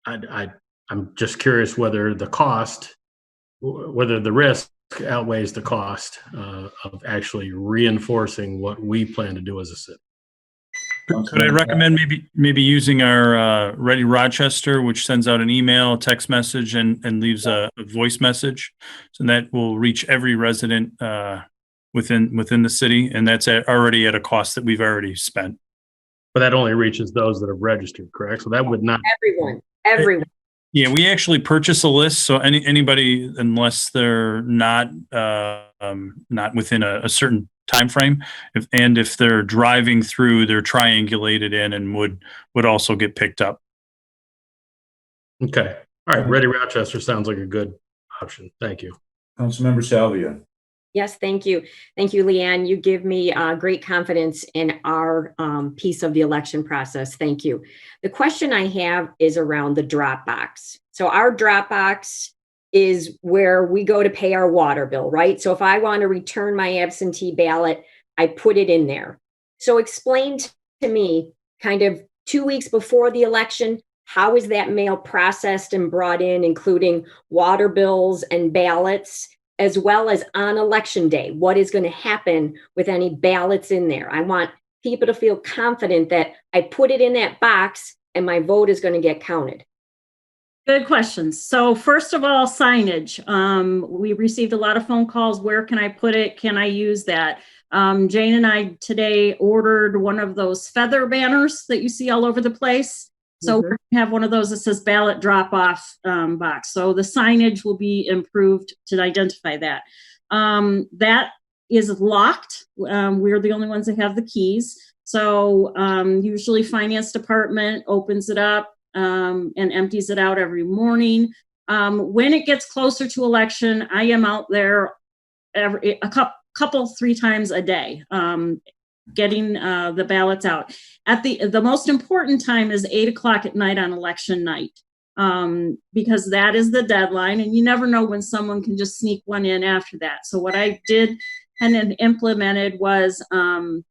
I'm just curious whether the risk outweighs the cost of actually reinforcing what we plan to do as a city. Could I recommend maybe using our Ready Rochester, which sends out an email, text message, and leaves a voice message, so that will reach every resident within the city, and that's already at a cost that we've already spent. But that only reaches those that have registered, correct? So that would not everyone. Yeah, we actually purchase a list, so anybody, unless they're not within a certain time frame, if they're driving through, they're triangulated in and would also get picked up. Okay. All right. Ready Rochester sounds like a good option. Thank you. Councilmember Salvia. Yes, thank you. Thank you, Leanne. You give me great confidence in our piece of the election process. Thank you. The question I have is around the drop box. So our drop box is where we go to pay our water bill, right? So if I want to return my absentee ballot, I put it in there. So explain to me, kind of 2 weeks before the election, how is that mail processed and brought in, including water bills and ballots, as well as on election day? What is going to happen with any ballots in there? I want people to feel confident that I put it in that box and my vote is going to get counted. Good questions. So first of all, signage. We received a lot of phone calls. Where can I put it? Can I use that? Jane and I today ordered one of those feather banners that you see all over the place. So we're going to have one of those that says ballot drop-off box. So the signage will be improved to identify that. That is locked. We're the only ones that have the keys. So usually finance department opens it up and empties it out every morning. When it gets closer to election, I am out there three times a day, getting the ballots out. At the most important time is 8:00 at night on election night, because that is the deadline, and you never know when someone can just sneak one in after that. So what I did and then implemented was 2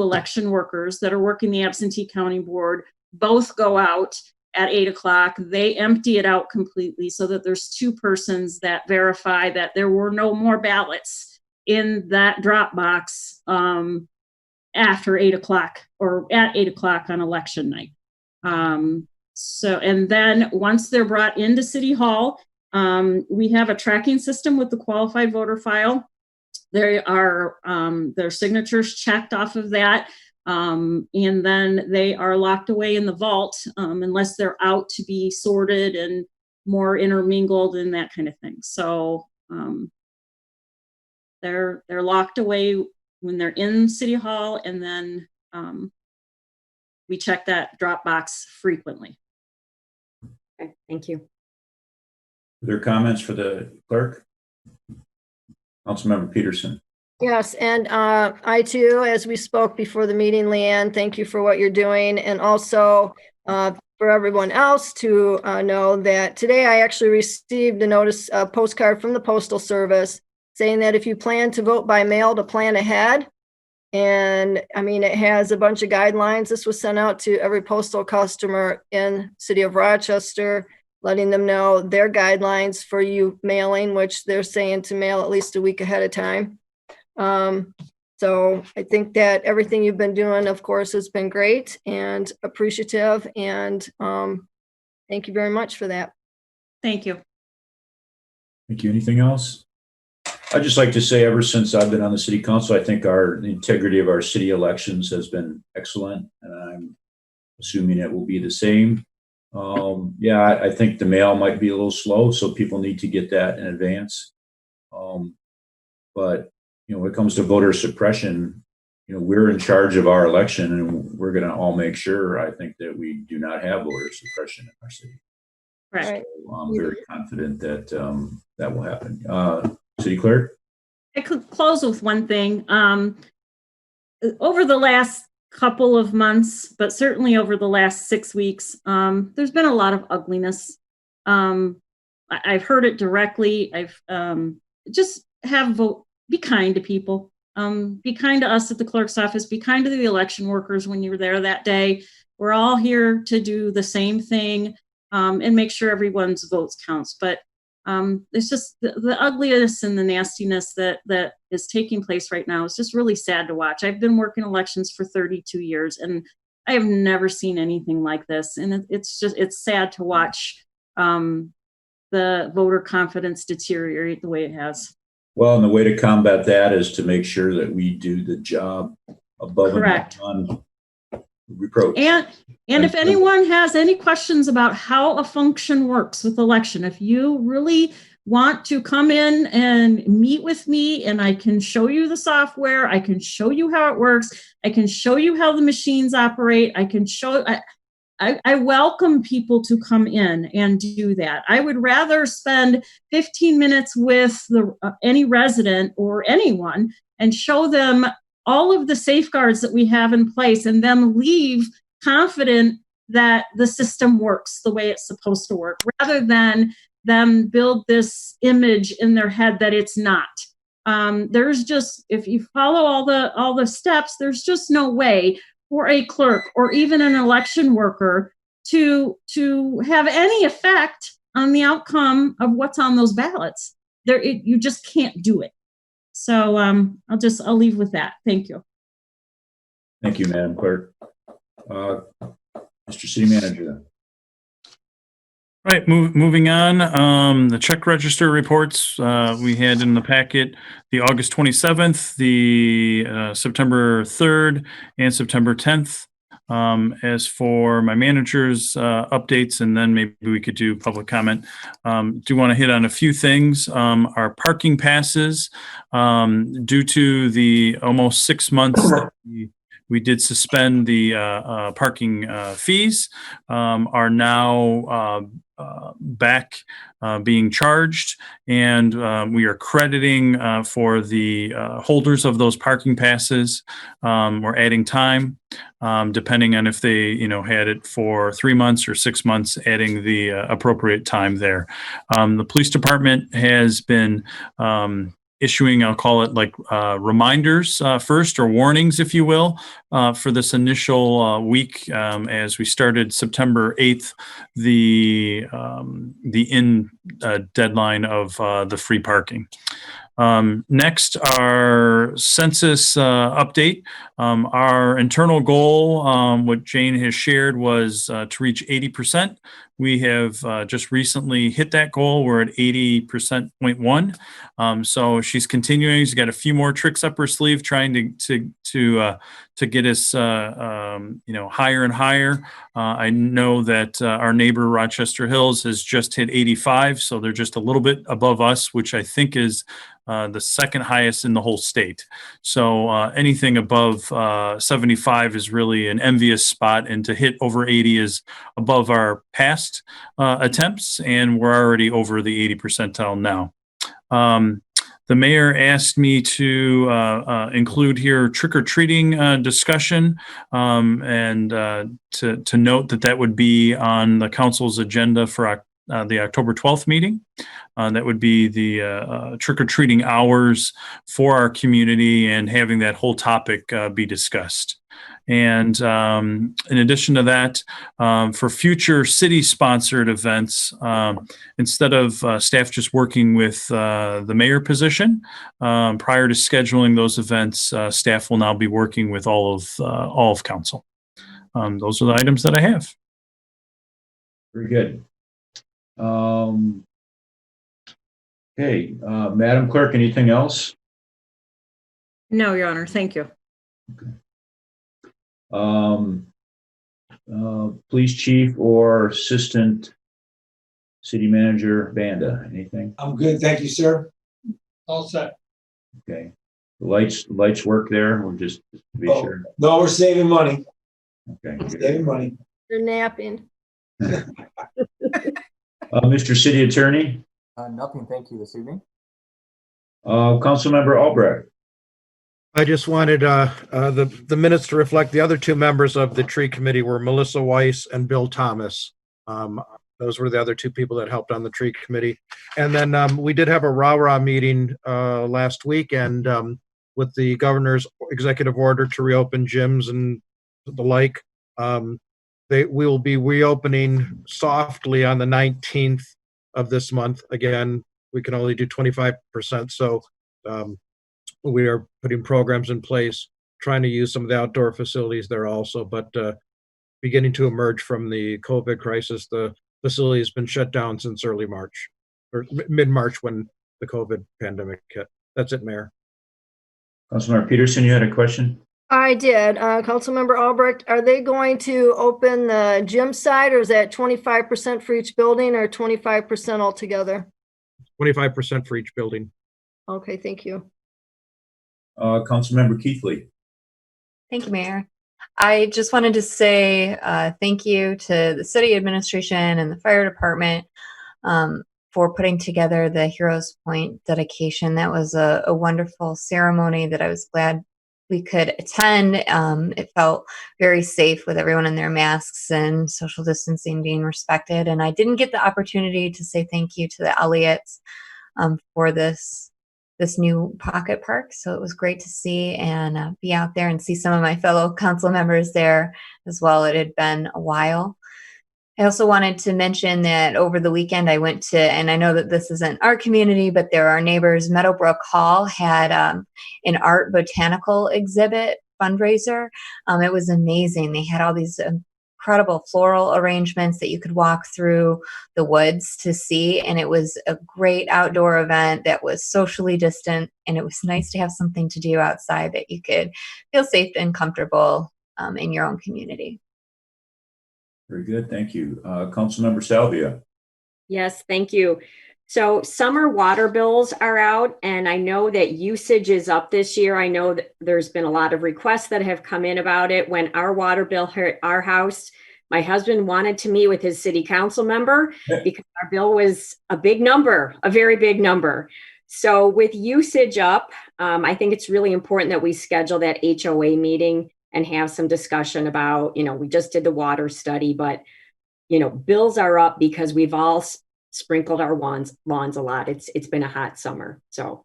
election workers that are working the absentee counting board both go out at 8:00. They empty it out completely so that there's 2 persons that verify that there were no more ballots in that drop box after 8:00 or at 8:00 on election night. And then once they're brought into City Hall, we have a tracking system with the qualified voter file. There are their signatures checked off of that. And then they are locked away in the vault unless they're out to be sorted and more intermingled and that kind of thing. So they're locked away when they're in City Hall, and then we check that drop box frequently. Okay, thank you. Are there comments for the clerk? Councilmember Peterson. Yes, and I too, as we spoke before the meeting, Leanne, thank you for what you're doing. And also for everyone else to know that today I actually received a postcard from the Postal Service saying that if you plan to vote by mail, to plan ahead. And I mean, it has a bunch of guidelines. This was sent out to every postal customer in City of Rochester, letting them know their guidelines for you mailing, which they're saying to mail at least a week ahead of time. So I think that everything you've been doing, of course, has been great and appreciative. And thank you very much for that. Thank you. Thank you. Anything else? I'd just like to say, ever since I've been on the city council, I think the integrity of our city elections has been excellent, and I'm assuming it will be the same. Yeah, I think the mail might be a little slow, so people need to get that in advance. But when it comes to voter suppression, we're in charge of our election, and we're going to all make sure, I think, that we do not have voter suppression in our city. Right. So I'm very confident that that will happen. City Clerk? I could close with one thing. Over the last couple of months, but certainly over the last 6 weeks, there's been a lot of ugliness. I've heard it directly. I've be kind to people. Be kind to us at the clerk's office. Be kind to the election workers when you were there that day. We're all here to do the same thing and make sure everyone's votes counts. But it's just the ugliness and the nastiness that is taking place right now is just really sad to watch. I've been working elections for 32 years, and I have never seen anything like this. And it's sad to watch the voter confidence deteriorate the way it has. Well, and the way to combat that is to make sure that we do the job above Correct. and beyond reproach. And if anyone has any questions about how a function works with election, if you really want to come in and meet with me, and I can show you the software, I can show you how it works, I can show you how the machines operate, I welcome people to come in and do that. I would rather spend 15 minutes with any resident or anyone and show them all of the safeguards that we have in place and them leave confident that the system works the way it's supposed to work, rather than them build this image in their head that it's not. There's just, if you follow all the steps, there's just no way for a clerk or even an election worker to have any effect on the outcome of what's on those ballots. You just can't do it. So I'll leave with that. Thank you. Thank you, Madam Clerk. Mr. City Manager. Right, moving on, the check register reports we had in the packet, the August 27th, the September 3rd, and September 10th. As for my manager's updates, and then maybe we could do public comment. Do want to hit on a few things. Our parking passes, due to the almost 6 months that we did suspend the parking fees, are now back being charged, and we are crediting for the holders of those parking passes. We're adding time, depending on if they had it for 3 months or 6 months, adding the appropriate time there. The police department has been issuing, I'll call it like reminders first, or warnings, if you will, for this initial week as we started September 8th, the deadline of the free parking. Next, our census update. Our internal goal, what Jane has shared, was to reach 80%. We have just recently hit that goal. We're at 80.1%. So she's continuing. She's got a few more tricks up her sleeve, trying to get us, higher and higher. I know that our neighbor Rochester Hills has just hit 85, so they're just a little bit above us, which I think is the second highest in the whole state. So anything above 75 is really an envious spot, and to hit over 80 is above our past attempts, and we're already over the 80 percentile now. The mayor asked me to include here trick-or-treating discussion, and to note that would be on the council's agenda for the October 12th meeting. That would be the trick-or-treating hours for our community, and having that whole topic be discussed. And in addition to that, for future city-sponsored events, instead of staff just working with the mayor position, prior to scheduling those events, staff will now be working with all of council. Those are the items that I have. Very good. Okay, Madam Clerk, anything else? No, Your Honor. Thank you. Police chief or assistant city manager Banda, anything? I'm good, thank you, sir. All set. Okay. The lights work there. We're just to be sure. No, we're saving money. Okay. Good. Saving money. You're napping. Mr. City Attorney? Nothing, thank you, this evening. Councilmember Albrecht? I just wanted the minutes to reflect the other two members of the tree committee were Melissa Weiss and Bill Thomas. Those were the other two people that helped on the tree committee. And then we did have a rah-rah meeting last weekend with the governor's executive order to reopen gyms and the like. We will be reopening softly on the 19th of this month. Again, we can only do 25%. So we are putting programs in place, trying to use some of the outdoor facilities there also, but beginning to emerge from the COVID crisis. The facility has been shut down since early March or mid-March when the COVID pandemic hit. That's it, Mayor. Councilmember Peterson, you had a question? I did. Councilmember Albrecht, are they going to open the gym side, or is that 25% for each building, or 25% altogether? 25% for each building. Okay, thank you. Councilmember Keithley. Thank you, Mayor. I just wanted to say thank you to the city administration and the fire department for putting together the Heroes Point dedication. That was a wonderful ceremony that I was glad we could attend. It felt very safe with everyone in their masks and social distancing being respected. And I didn't get the opportunity to say thank you to the Elliots for this new pocket park. So it was great to see and be out there and see some of my fellow council members there as well. It had been a while. I also wanted to mention that over the weekend I went to, and I know that this isn't our community, but there are neighbors, Meadowbrook Hall had an art botanical exhibit fundraiser. It was amazing. They had all these incredible floral arrangements that you could walk through the woods to see. And it was a great outdoor event that was socially distant. And it was nice to have something to do outside that you could feel safe and comfortable in your own community. Very good. Thank you. Councilmember Salvia. Yes, thank you. So summer water bills are out, and I know that usage is up this year. I know that there's been a lot of requests that have come in about it. When our water bill hit our house, my husband wanted to meet with his city council member because our bill was a big number, a very big number. So with usage up, I think it's really important that we schedule that HOA meeting and have some discussion about, we just did the water study, but, bills are up because we've all sprinkled our lawns a lot. It's been a hot summer. So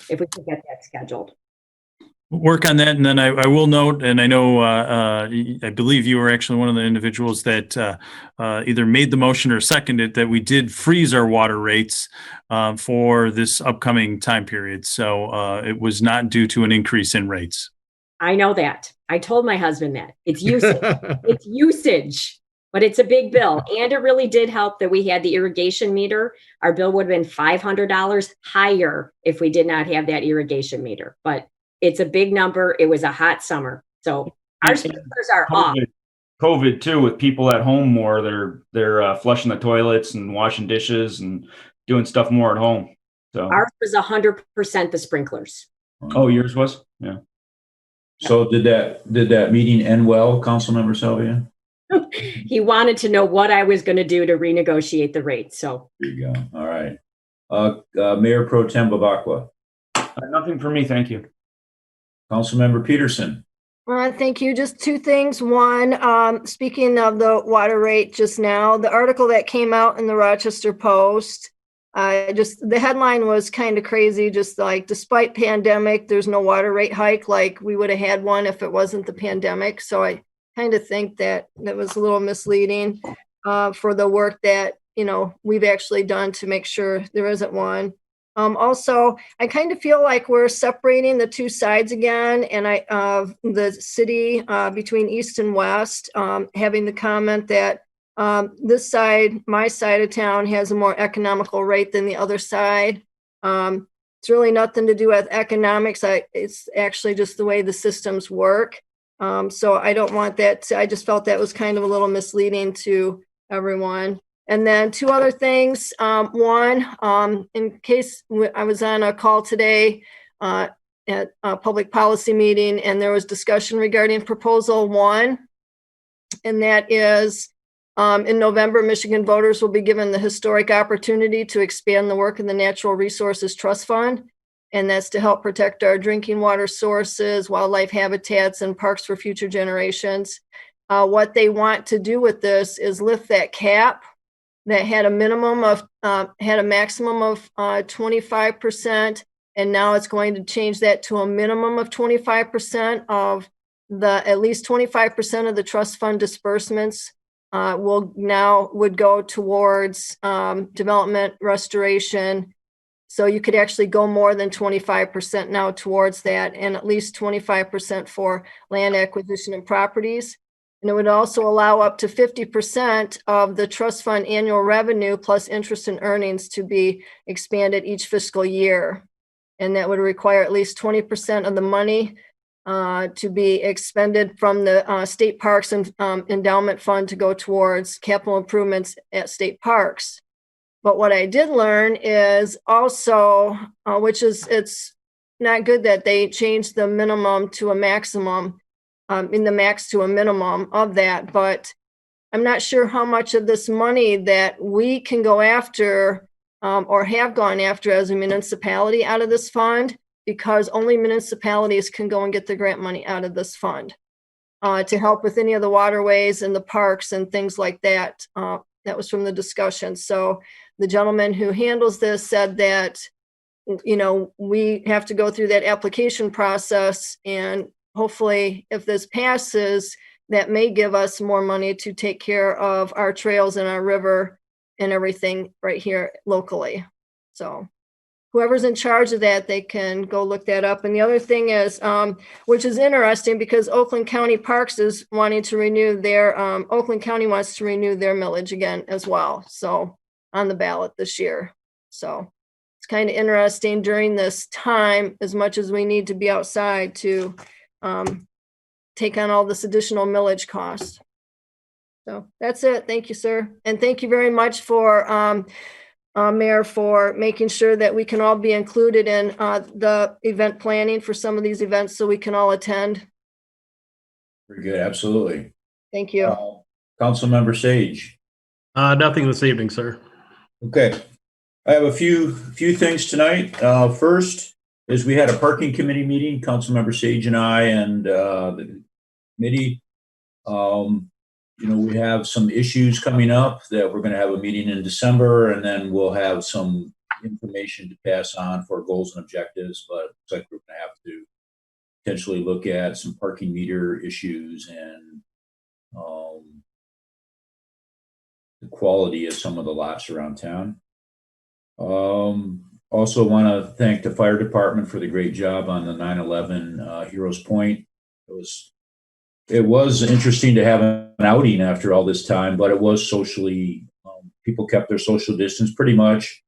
if we could get that scheduled. work on that. And then I will note, and I know, I believe you were actually one of the individuals that either made the motion or seconded that we did freeze our water rates for this upcoming time period. So it was not due to an increase in rates. I know that. I told my husband that. It's usage. It's usage, but it's a big bill. And it really did help that we had the irrigation meter. Our bill would have been $500 higher if we did not have that irrigation meter. But it's a big number. It was a hot summer. So our sprinklers are off. COVID too, with people at home more, they're flushing the toilets and washing dishes and doing stuff more at home. So Ours was 100% the sprinklers. oh, yours was? Yeah. So did that meeting end well, Councilmember Salvia? He wanted to know what I was going to do to renegotiate the rate. So There you go. All right. Mayor Pro Tem Bavacqua. Nothing for me, thank you. Councilmember Peterson. Thank you. Just two things. One, speaking of the water rate just now, the article that came out in the Rochester Post, the headline was kind of crazy, just like, despite pandemic, there's no water rate hike, like we would have had one if it wasn't the pandemic. So I kind of think that was a little misleading for the work that, we've actually done to make sure there isn't one. Also, I kind of feel like we're separating the two sides again, and the city between east and west, having the comment that this side, my side of town, has a more economical rate than the other side. It's really nothing to do with economics. It's actually just the way the systems work. So I don't want that. I just felt that was kind of a little misleading to everyone. And then two other things. One, in case I was on a call today at a public policy meeting, and there was discussion regarding Proposal 1, and that is in November, Michigan voters will be given the historic opportunity to expand the work of the Natural Resources Trust Fund, and that's to help protect our drinking water sources, wildlife habitats, and parks for future generations. What they want to do with this is lift that cap that had a maximum of 25%, and now it's going to change that to a minimum of 25% of at least 25% of the trust fund disbursements would go towards development restoration. So you could actually go more than 25% now towards that, and at least 25% for land acquisition and properties. And it would also allow up to 50% of the trust fund annual revenue plus interest and earnings to be expanded each fiscal year. And that would require at least 20% of the money to be expended from the state parks and endowment fund to go towards capital improvements at state parks. But what I did learn is also, it's not good that they changed the minimum to a maximum, in the max to a minimum of that, but I'm not sure how much of this money that we can go after or have gone after as a municipality out of this fund, because only municipalities can go and get the grant money out of this fund to help with any of the waterways and the parks and things like that. That was from the discussion. So the gentleman who handles this said that, we have to go through that application process, and hopefully if this passes, that may give us more money to take care of our trails and our river and everything right here locally. So whoever's in charge of that, they can go look that up. And the other thing is, which is interesting, because Oakland County Parks is wanting to renew their, Oakland County wants to renew their millage again as well. So on the ballot this year. So it's kind of interesting during this time, as much as we need to be outside to take on all this additional millage cost. So that's it. Thank you, sir. And thank you very much for Mayor, for making sure that we can all be included in the event planning for some of these events so we can all attend. Very good. Absolutely. Thank you. Councilmember Sage. Nothing this evening, sir. Okay. I have a few things tonight. First is we had a parking committee meeting, Councilmember Sage and I, and the committee. We have some issues coming up that we're going to have a meeting in December, and then we'll have some information to pass on for goals and objectives, but it's like we're going to have to potentially look at some parking meter issues and the quality of some of the lots around town. Also want to thank the fire department for the great job on the 9/11 Heroes Point. It was interesting to have an outing after all this time, but it was socially, people kept their social distance pretty much.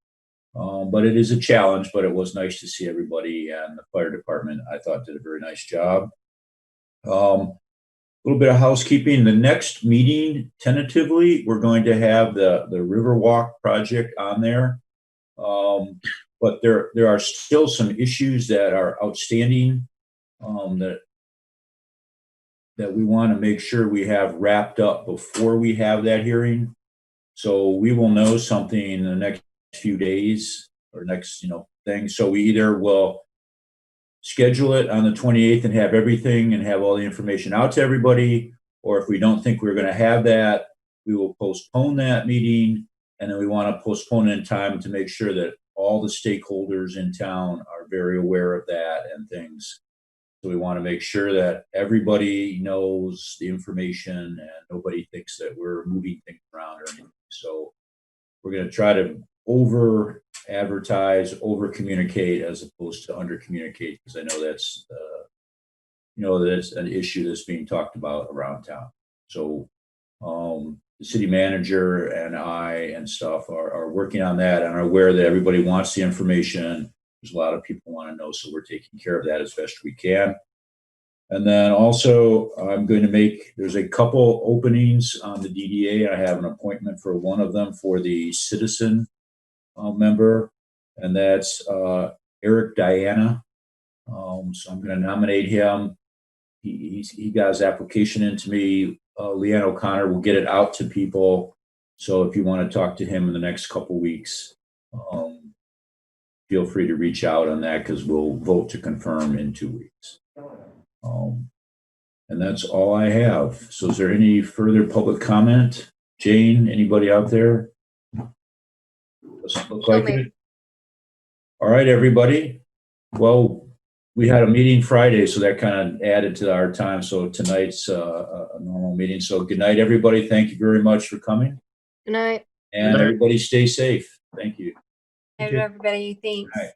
But it is a challenge, but it was nice to see everybody, and the fire department, I thought, did a very nice job. A little bit of housekeeping. The next meeting, tentatively, we're going to have the Riverwalk project on there. But there are still some issues that are outstanding that we want to make sure we have wrapped up before we have that hearing. So we will know something in the next few days or next, thing. So we either will schedule it on the 28th and have everything and have all the information out to everybody, or if we don't think we're going to have that, we will postpone that meeting, and then we want to postpone it in time to make sure that all the stakeholders in town are very aware of that and things. So we want to make sure that everybody knows the information and nobody thinks that we're moving things around or anything. So we're going to try to over advertise, over communicate as opposed to under communicate, because I know that's that's an issue that's being talked about around town. So the city manager and I and stuff are working on that and are aware that everybody wants the information. There's a lot of people want to know, so we're taking care of that as best we can. And then also, there's a couple openings on the DDA. I have an appointment for one of them for the citizen member, and that's Eric Diana. So I'm going to nominate him. He got his application into me. Leanne O'Connor will get it out to people. So if you want to talk to him in the next couple weeks, feel free to reach out on that, because we'll vote to confirm in 2 weeks. And that's all I have. So is there any further public comment? Jane, anybody out there? Doesn't look like it. All right, everybody. Well, we had a meeting Friday, so that kind of added to our time. So tonight's a normal meeting. So good night, everybody. Thank you very much for coming. Good night. And everybody stay safe. Thank you. Everybody, thanks. All right.